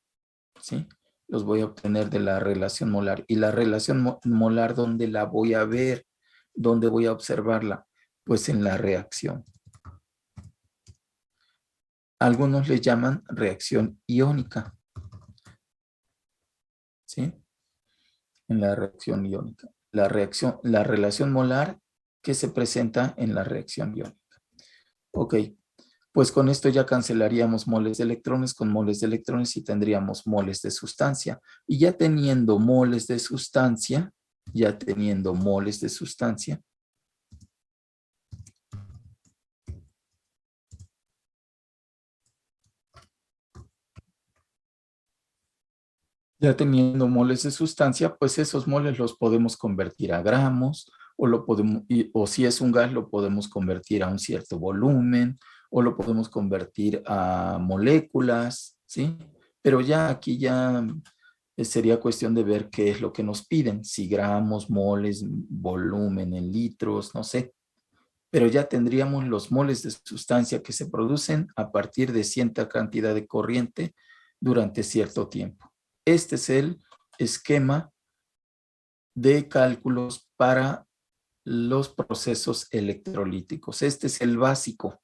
¿Sí? Los voy a obtener de la relación molar. Y la relación molar, ¿dónde la voy a ver? ¿Dónde voy a observarla? Pues en la reacción. Algunos le llaman reacción iónica. ¿Sí? En la reacción iónica. La relación molar que se presenta en la reacción iónica. Ok. Pues con esto ya cancelaríamos moles de electrones con moles de electrones y tendríamos moles de sustancia. Y ya teniendo moles de sustancia, pues esos moles los podemos convertir a gramos, o si es un gas lo podemos convertir a un cierto volumen, o lo podemos convertir a moléculas, ¿sí? Pero ya aquí sería cuestión de ver qué es lo que nos piden, si gramos, moles, volumen en litros, no sé. Pero ya tendríamos los moles de sustancia que se producen a partir de cierta cantidad de corriente durante cierto tiempo. Este es el esquema de cálculos para los procesos electrolíticos. Este es el básico.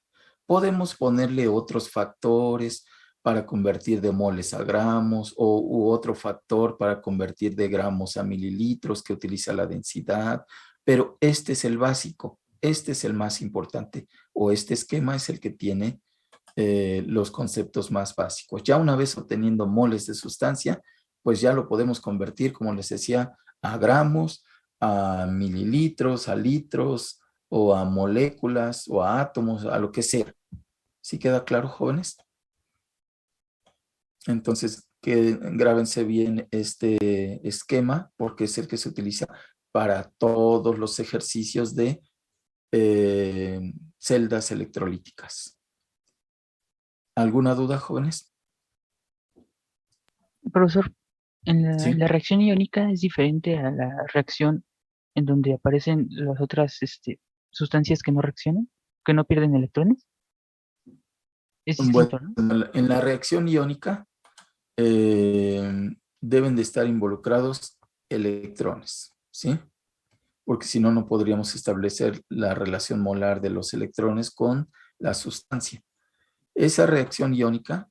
Podemos ponerle otros factores para convertir de moles a gramos u otro factor para convertir de gramos a mililitros que utiliza la densidad, pero este es el básico. este es el más importante, o este esquema es el que tiene los conceptos más básicos. Ya una vez obteniendo moles de sustancia, pues ya lo podemos convertir, como les decía, a gramos, a mililitros, a litros, o a moléculas, o a átomos, a lo que sea. ¿Sí queda claro, jóvenes? Entonces, grábense bien este esquema, porque es el que se utiliza para todos los ejercicios de celdas electrolíticas. ¿Alguna duda, jóvenes? Profesor, en Sí. la reacción iónica es diferente a la reacción en donde aparecen las otras sustancias que no reaccionan, que no pierden electrones. Es distinto, Bueno, ¿no? en la reacción iónica deben de estar involucrados electrones, ¿sí? Porque si no, no podríamos establecer la relación molar de los electrones con la sustancia. Esa reacción iónica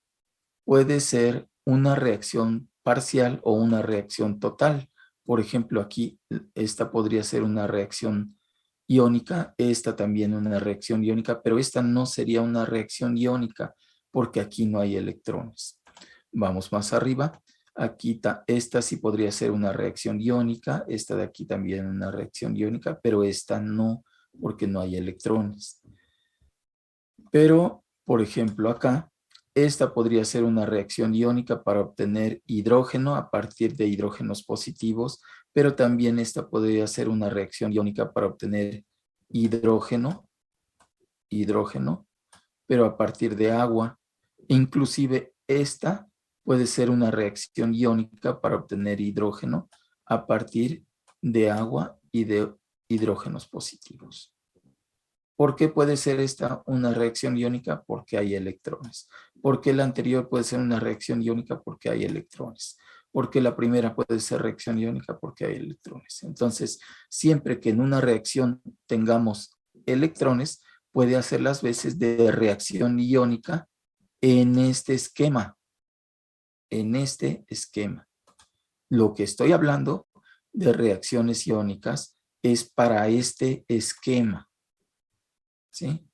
puede ser una reacción parcial o una reacción total. Por ejemplo, aquí esta podría ser una reacción iónica, esta también una reacción iónica, pero esta no sería una reacción iónica porque aquí no hay electrones. Vamos más arriba. Aquí esta sí podría ser una reacción iónica, esta de aquí también una reacción iónica, pero esta no, porque no hay electrones. Pero, por ejemplo, acá, esta podría ser una reacción iónica para obtener hidrógeno a partir de hidrógenos positivos, pero también esta podría ser una reacción iónica para obtener hidrógeno, pero a partir de agua. Inclusive esta puede ser una reacción iónica para obtener hidrógeno a partir de agua y de hidrógenos positivos. ¿Por qué puede ser esta una reacción iónica? Porque hay electrones. ¿Por qué la anterior puede ser una reacción iónica? Porque hay electrones. ¿Por qué la primera puede ser reacción iónica? Porque hay electrones. Entonces, siempre que en una reacción tengamos electrones, puede hacer las veces de reacción iónica en este esquema. En este esquema. Lo que estoy hablando de reacciones iónicas es para este esquema. ¿Sí?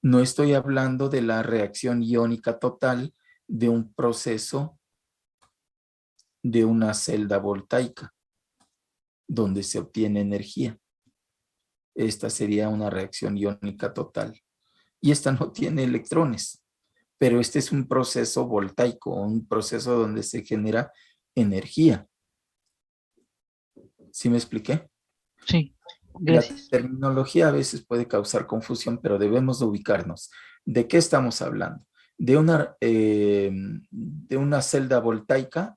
No estoy hablando de la reacción iónica total de un proceso de una celda voltaica, donde se obtiene energía. Esta sería una reacción iónica total. Y esta no tiene electrones, pero este es un proceso voltaico, un proceso donde se genera energía. ¿Sí me expliqué? Sí, La gracias. terminología a veces puede causar confusión, pero debemos de ubicarnos. ¿De qué estamos hablando? De una celda voltaica.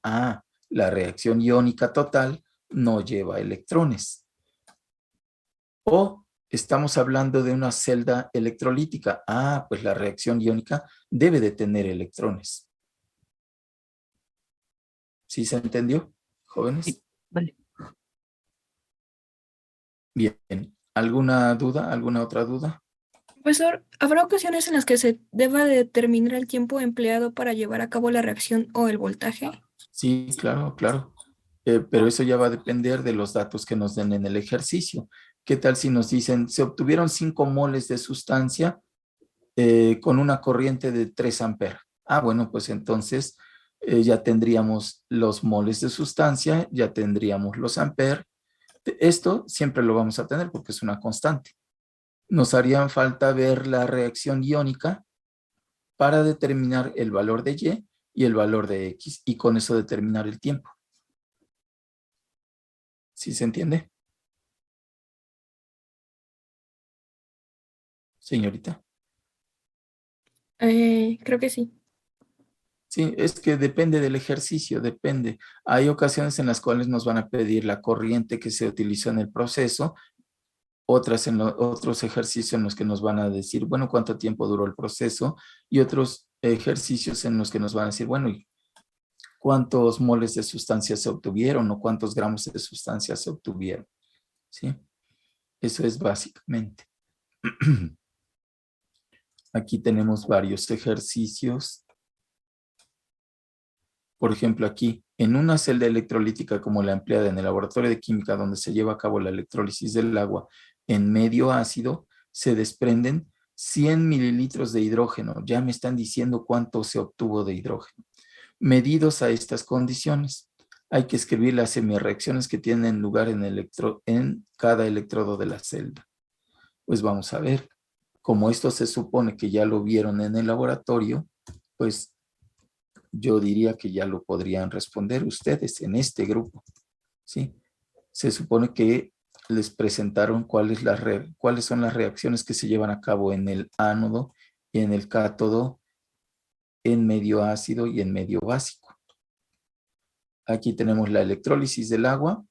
La reacción iónica total no lleva electrones. O estamos hablando de una celda electrolítica. Pues la reacción iónica debe de tener electrones. ¿Sí se entendió, jóvenes? Sí, vale. Bien. ¿Alguna duda? ¿Alguna otra duda? Profesor, ¿habrá ocasiones en las que se deba determinar el tiempo empleado para llevar a cabo la reacción o el voltaje? Sí, claro, claro. Pero eso ya va a depender de los datos que nos den en el ejercicio. ¿Qué tal si nos dicen, se obtuvieron 5 moles de sustancia con una corriente de 3 amperes? Bueno, pues entonces ya tendríamos los moles de sustancia, ya tendríamos los amperes. Esto siempre lo vamos a tener porque es una constante. Nos harían falta ver la reacción iónica para determinar el valor de y el valor de X, y con eso determinar el tiempo. ¿Sí se entiende? Señorita. Creo que sí. Sí, es que depende del ejercicio, depende. Hay ocasiones en las cuales nos van a pedir la corriente que se utilizó en el proceso, otros ejercicios en los que nos van a decir, bueno, cuánto tiempo duró el proceso, y otros ejercicios en los que nos van a decir, bueno, ¿y cuántos moles de sustancia se obtuvieron o cuántos gramos de sustancia se obtuvieron? ¿Sí? Eso es básicamente. Aquí tenemos varios ejercicios. Por ejemplo, aquí, en una celda electrolítica como la empleada en el laboratorio de química donde se lleva a cabo la electrólisis del agua en medio ácido, se desprenden 100 mililitros de hidrógeno. Ya me están diciendo cuánto se obtuvo de hidrógeno. Medidos a estas condiciones, hay que escribir las semireacciones que tienen lugar en cada electrodo de la celda. Pues vamos a ver. Como esto se supone que ya lo vieron en el laboratorio, pues yo diría que ya lo podrían responder ustedes en este grupo, ¿sí? Se supone que les presentaron cuáles son las reacciones que se llevan a cabo en el ánodo y en el cátodo, en medio ácido y en medio básico. Aquí tenemos la electrólisis del agua.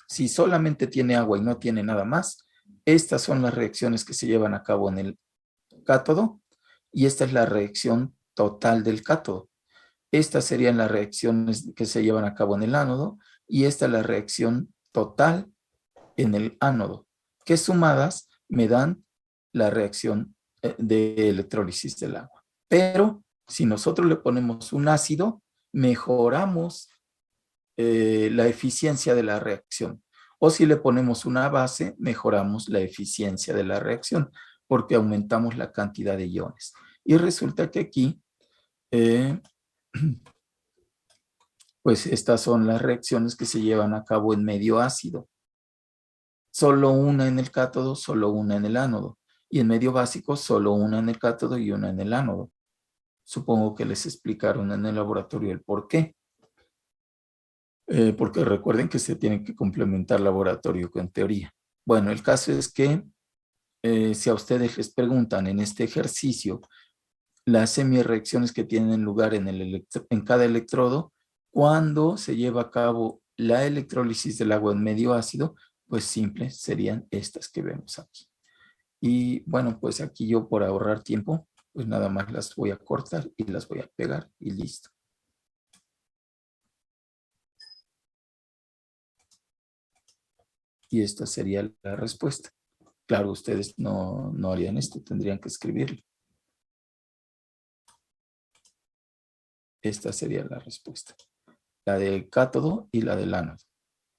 Si solamente tiene agua y no tiene nada más, estas son las reacciones que se llevan a cabo en el cátodo y esta es la reacción total del cátodo. Estas serían las reacciones que se llevan a cabo en el ánodo y esta es la reacción total en el ánodo, que sumadas me dan la reacción de electrólisis del agua. Pero si nosotros le ponemos un ácido, mejoramos la eficiencia de la reacción. O si le ponemos una base, mejoramos la eficiencia de la reacción porque aumentamos la cantidad de iones. Y resulta que aquí, pues estas son las reacciones que se llevan a cabo en medio ácido. Solo una en el cátodo, solo una en el ánodo. Y en medio básico, solo una en el cátodo y una en el ánodo. Supongo que les explicaron en el laboratorio el por qué. Porque recuerden que se tiene que complementar laboratorio con teoría. Bueno, el caso es que si a ustedes les preguntan en este ejercicio las semireacciones que tienen lugar en cada electrodo, cuando se lleva a cabo la electrólisis del agua en medio ácido, pues simple serían estas que vemos aquí. Y bueno, pues aquí yo por ahorrar tiempo, pues nada más las voy a cortar y las voy a pegar y listo. Y esta sería la respuesta. Claro, ustedes no harían esto, tendrían que escribirlo. Esta sería la respuesta. La del cátodo y la del ánodo.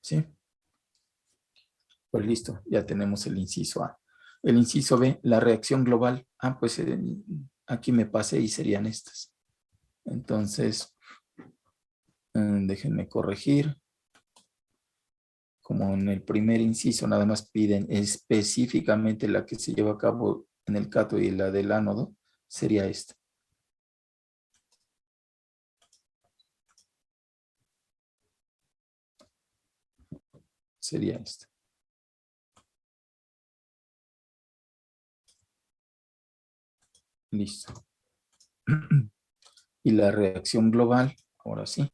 ¿Sí? Pues listo, ya tenemos el inciso A. El inciso B, la reacción global. Ah, pues aquí me pasé y serían estas. Entonces, déjenme corregir. Como en el primer inciso nada más piden específicamente la que se lleva a cabo en el cátodo y la del ánodo, sería esta. Sería esta. Listo. Y la reacción global, ahora sí.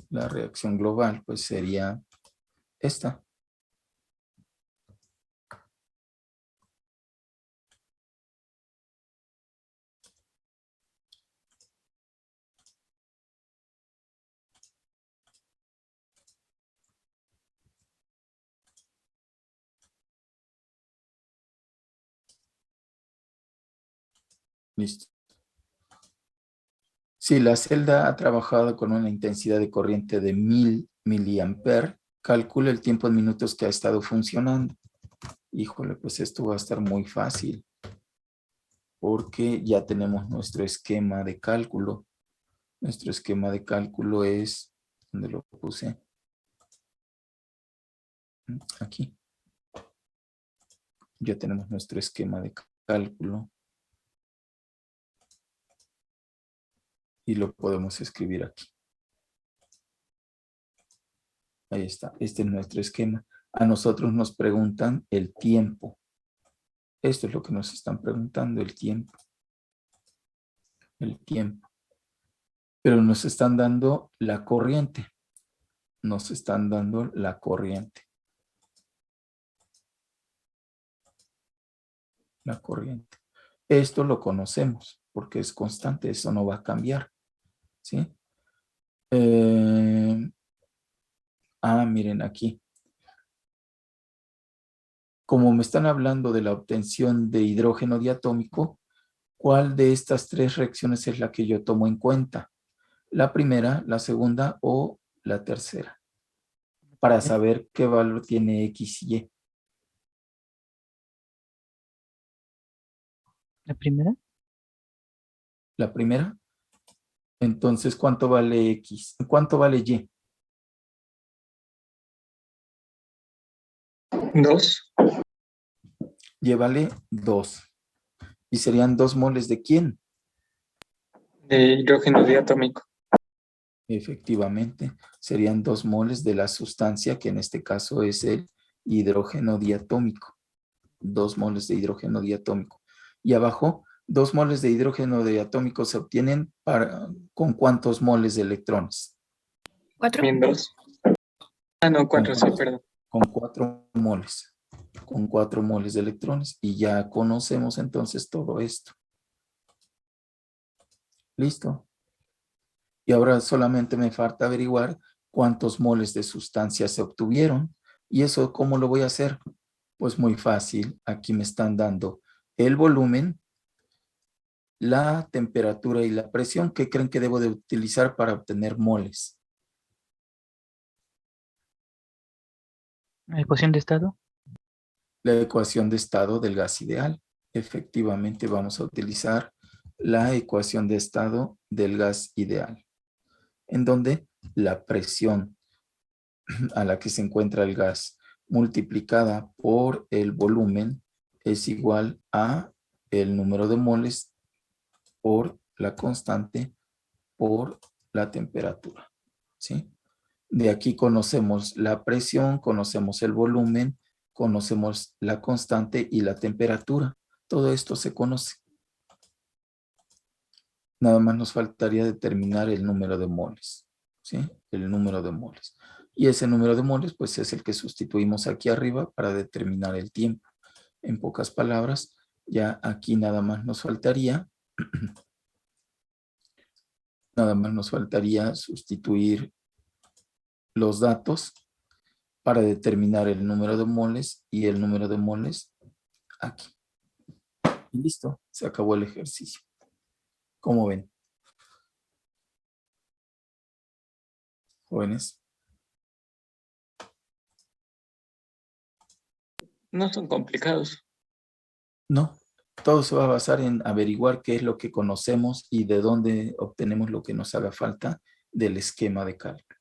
La reacción global, pues sería esta. Listo. Si la celda ha trabajado con una intensidad de corriente de 1000 miliamperes, calcula el tiempo en minutos que ha estado funcionando. Híjole, pues esto va a estar muy fácil. Porque ya tenemos nuestro esquema de cálculo. Nuestro esquema de cálculo es, ¿dónde lo puse? Aquí. Ya tenemos nuestro esquema de cálculo. Y lo podemos escribir aquí. Ahí está. Este es nuestro esquema. A nosotros nos preguntan el tiempo. Esto es lo que nos están preguntando, el tiempo. El tiempo. Pero nos están dando la corriente. Nos están dando la corriente. La corriente. Esto lo conocemos porque es constante. Eso no va a cambiar. ¿Sí? Miren aquí. Como me están hablando de la obtención de hidrógeno diatómico, ¿cuál de estas tres reacciones es la que yo tomo en cuenta? ¿La primera, la segunda o la tercera? para saber qué valor tiene X y Y. ¿La primera? La primera. Entonces, ¿cuánto vale X? ¿Cuánto vale Y? 2. Y vale 2. ¿Y serían 2 moles de quién? De hidrógeno diatómico. Efectivamente, serían 2 moles de la sustancia, que en este caso es el hidrógeno diatómico. 2 moles de hidrógeno diatómico. Y abajo, 2 moles de hidrógeno diatómico se obtienen ¿con cuántos moles de electrones? 4. También 2. Ah, no, 4, sí, perdón. Con 4 moles. Con 4 moles de electrones. Y ya conocemos entonces todo esto. ¿Listo? Y ahora solamente me falta averiguar cuántos moles de sustancia se obtuvieron. ¿Y eso cómo lo voy a hacer? Pues muy fácil. Aquí me están dando el volumen, la temperatura y la presión. ¿Qué creen que debo de utilizar para obtener moles? ¿La ecuación de estado? La ecuación de estado del gas ideal. Efectivamente vamos a utilizar la ecuación de estado del gas ideal, en donde la presión a la que se encuentra el gas multiplicada por el volumen es igual a el número de moles por la constante por la temperatura, ¿sí? De aquí conocemos la presión, conocemos el volumen, conocemos la constante y la temperatura. Todo esto se conoce. Nada más nos faltaría determinar el número de moles, ¿sí? El número de moles. Y ese número de moles, pues es el que sustituimos aquí arriba para determinar el tiempo. En pocas palabras, ya aquí nada más nos faltaría sustituir los datos para determinar el número de moles y el número de moles aquí. Y listo, se acabó el ejercicio. ¿Cómo ven? Jóvenes. No son complicados. No, todo se va a basar en averiguar qué es lo que conocemos y de dónde obtenemos lo que nos haga falta del esquema de cálculo.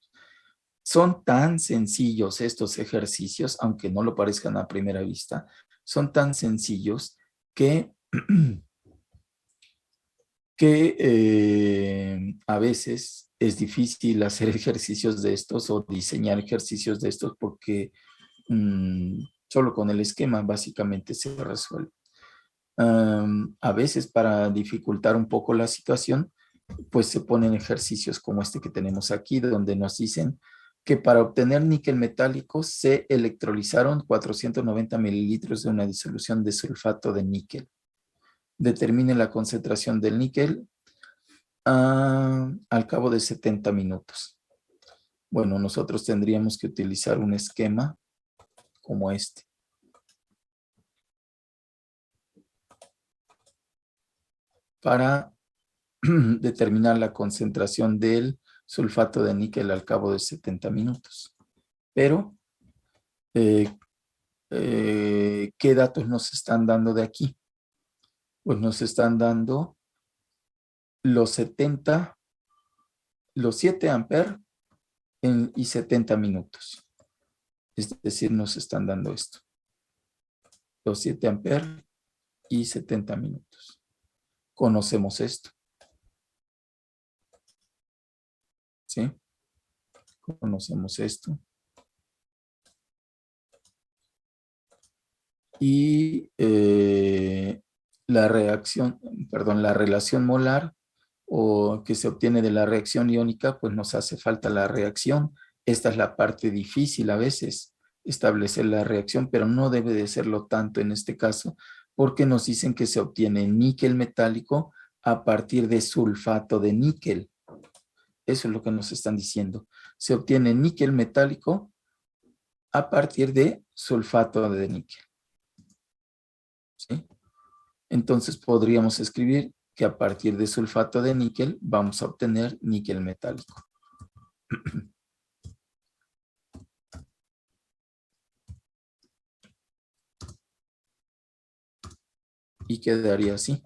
Son tan sencillos estos ejercicios, aunque no lo parezcan a primera vista, son tan sencillos que, a veces es difícil hacer ejercicios de estos o diseñar ejercicios de estos porque solo con el esquema básicamente se resuelve. A veces para dificultar un poco la situación, pues se ponen ejercicios como este que tenemos aquí, donde nos dicen que para obtener níquel metálico se electrolizaron 490 mililitros de una disolución de sulfato de níquel. Determine la concentración del níquel al cabo de 70 minutos. Bueno, nosotros tendríamos que utilizar un esquema como este. Para determinar la concentración del sulfato de níquel al cabo de 70 minutos. Pero, ¿qué datos nos están dando de aquí? Pues nos están dando los 7 amperes y 70 minutos. Es decir, nos están dando esto. Los 7 amperes y 70 minutos. Conocemos esto. ¿Sí? Conocemos esto. Y la relación molar o que se obtiene de la reacción iónica, pues nos hace falta la reacción. Esta es la parte difícil a veces, establecer la reacción, pero no debe de serlo tanto en este caso, porque nos dicen que se obtiene níquel metálico a partir de sulfato de níquel. Eso es lo que nos están diciendo. Se obtiene níquel metálico a partir de sulfato de níquel. ¿Sí? Entonces podríamos escribir que a partir de sulfato de níquel vamos a obtener níquel metálico. y quedaría así.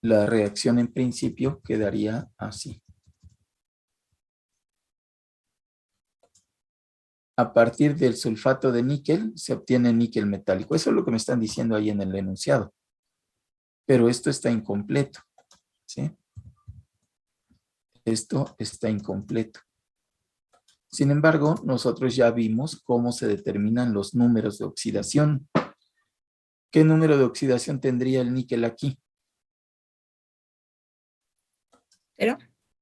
La reacción en principio quedaría así. A partir del sulfato de níquel se obtiene níquel metálico. Eso es lo que me están diciendo ahí en el enunciado. Pero esto está incompleto, ¿sí? Esto está incompleto. Sin embargo, nosotros ya vimos cómo se determinan los números de oxidación. ¿Qué número de oxidación tendría el níquel aquí? ¿Cero?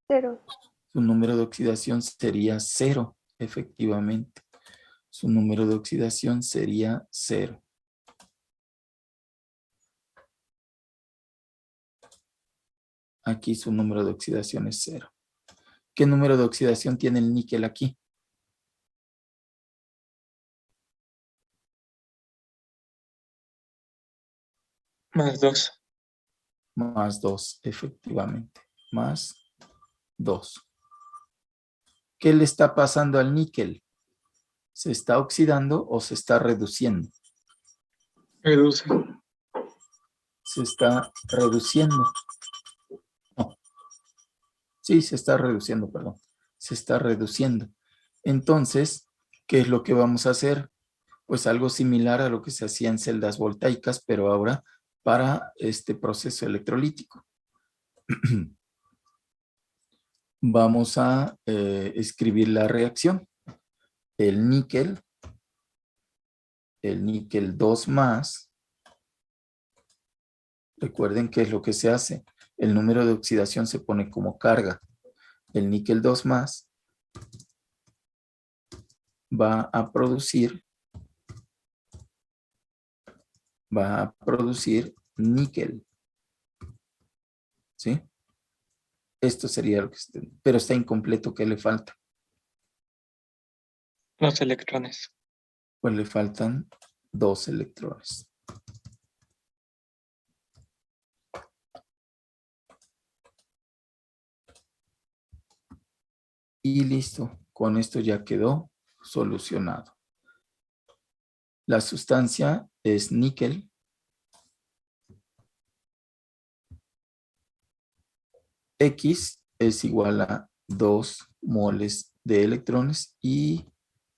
0. Su número de oxidación sería 0, efectivamente. Su número de oxidación sería 0. Aquí su número de oxidación es 0. ¿Qué número de oxidación tiene el níquel aquí? Más 2. Más 2, efectivamente. Más 2. ¿Qué le está pasando al níquel? ¿Se está oxidando o se está reduciendo? Reduce. Se está reduciendo. No. Sí, se está reduciendo, perdón. Se está reduciendo. Entonces, ¿qué es lo que vamos a hacer? Pues algo similar a lo que se hacía en celdas voltaicas, pero ahora para este proceso electrolítico. Vamos a escribir la reacción. El níquel 2 más. Recuerden qué es lo que se hace. El número de oxidación se pone como carga. El níquel 2 más va a producir níquel. ¿Sí? Esto sería lo que pero está incompleto. ¿Qué le falta? Los electrones. Pues le faltan 2 electrones. Y listo. Con esto ya quedó solucionado. La sustancia es níquel. X es igual a 2 moles de electrones y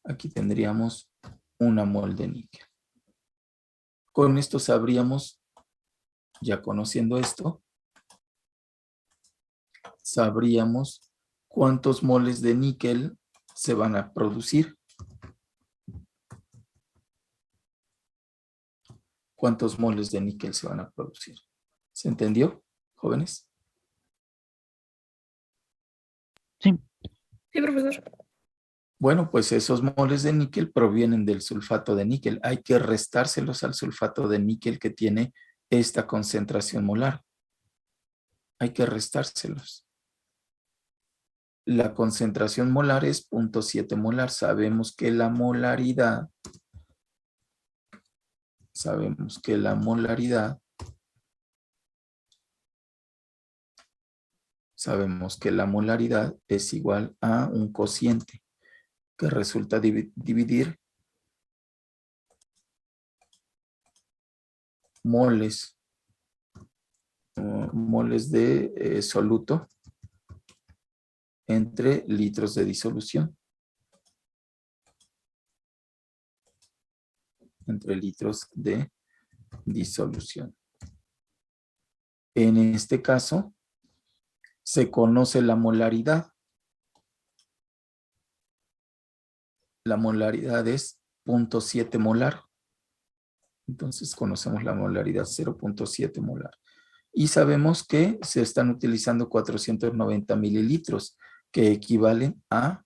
aquí tendríamos 1 mol de níquel. Con esto sabríamos, ya conociendo esto, sabríamos cuántos moles de níquel se van a producir. ¿Cuántos moles de níquel se van a producir? ¿Se entendió, jóvenes? Sí. Sí, profesor. Bueno, pues esos moles de níquel provienen del sulfato de níquel. Hay que restárselos al sulfato de níquel que tiene esta concentración molar. Hay que restárselos. La concentración molar es 0.7 molar. Sabemos que la molaridad es igual a un cociente que resulta dividir moles de soluto entre litros de disolución. Entre litros de disolución. En este caso, se conoce la molaridad. La molaridad es 0.7 molar. Entonces conocemos la molaridad 0.7 molar. Y sabemos que se están utilizando 490 mililitros, que equivalen a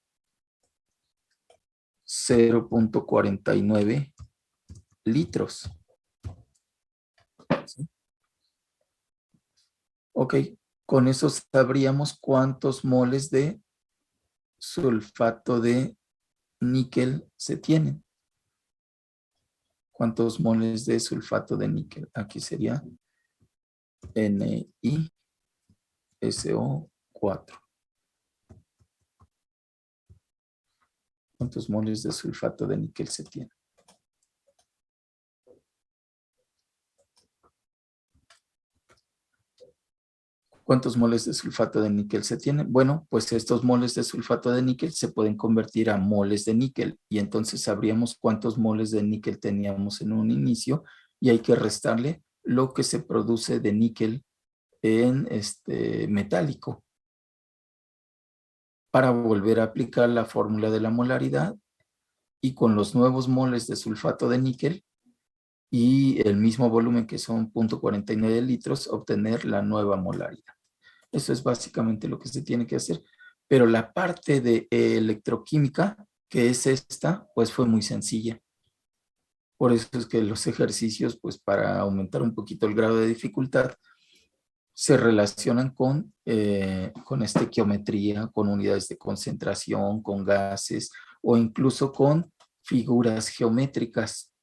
0.49 litros. ¿Sí? Ok, con eso sabríamos cuántos moles de sulfato de níquel se tienen. ¿Cuántos moles de sulfato de níquel? Aquí sería NiSO4. ¿Cuántos moles de sulfato de níquel se tienen? ¿Cuántos moles de sulfato de níquel se tienen? Bueno, pues estos moles de sulfato de níquel se pueden convertir a moles de níquel y entonces sabríamos cuántos moles de níquel teníamos en un inicio y hay que restarle lo que se produce de níquel en metálico para volver a aplicar la fórmula de la molaridad y con los nuevos moles de sulfato de níquel y el mismo volumen que son 0.49 litros, obtener la nueva molaridad. Eso es básicamente lo que se tiene que hacer. Pero la parte de electroquímica, que es esta, pues fue muy sencilla. Por eso es que los ejercicios, pues para aumentar un poquito el grado de dificultad, se relacionan con estequiometría, con unidades de concentración, con gases o incluso con figuras geométricas.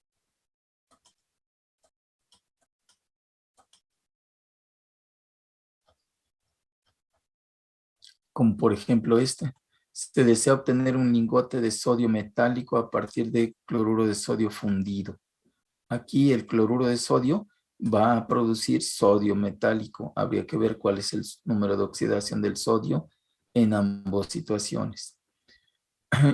Como por ejemplo este. Se desea obtener un lingote de sodio metálico a partir de cloruro de sodio fundido. Aquí el cloruro de sodio va a producir sodio metálico. Habría que ver cuál es el número de oxidación del sodio en ambas situaciones.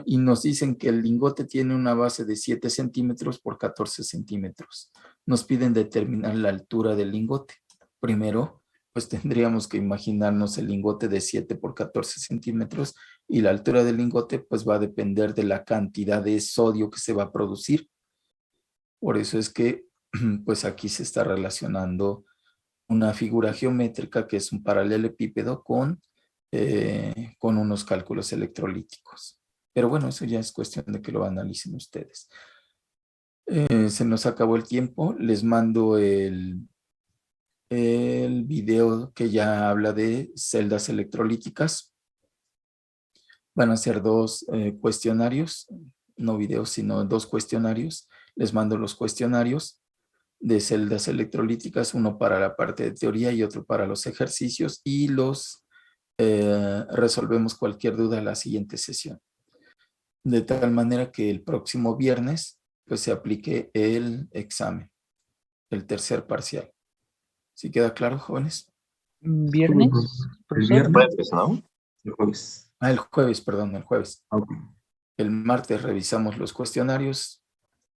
Y nos dicen que el lingote tiene una base de 7 centímetros por 14 centímetros. Nos piden determinar la altura del lingote. Primero, pues tendríamos que imaginarnos el lingote de 7 por 14 centímetros y la altura del lingote pues va a depender de la cantidad de sodio que se va a producir. Por eso es que pues aquí se está relacionando una figura geométrica que es un paralelepípedo con unos cálculos electrolíticos. Pero bueno, eso ya es cuestión de que lo analicen ustedes. Se nos acabó el tiempo. Les mando el video que ya habla de celdas electrolíticas. Van a ser 2 cuestionarios, no videos, sino 2 cuestionarios. Les mando los cuestionarios de celdas electrolíticas, uno para la parte de teoría y otro para los ejercicios, y los resolvemos cualquier duda en la siguiente sesión. De tal manera que el próximo viernes pues se aplique el examen, el tercer parcial. ¿Sí queda claro, jóvenes? ¿Viernes, El profesor? viernes, ¿no? El jueves. Ah, el jueves, perdón, el jueves. Ok. El martes revisamos los cuestionarios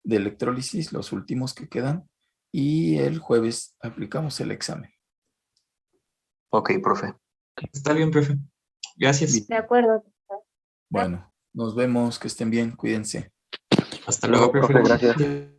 de electrólisis, los últimos que quedan, y el jueves aplicamos el examen. Ok, profe. Está bien, profe. Gracias. Bien. De acuerdo. Bueno, nos vemos, que estén bien, cuídense. Hasta luego, profe. Profe, gracias.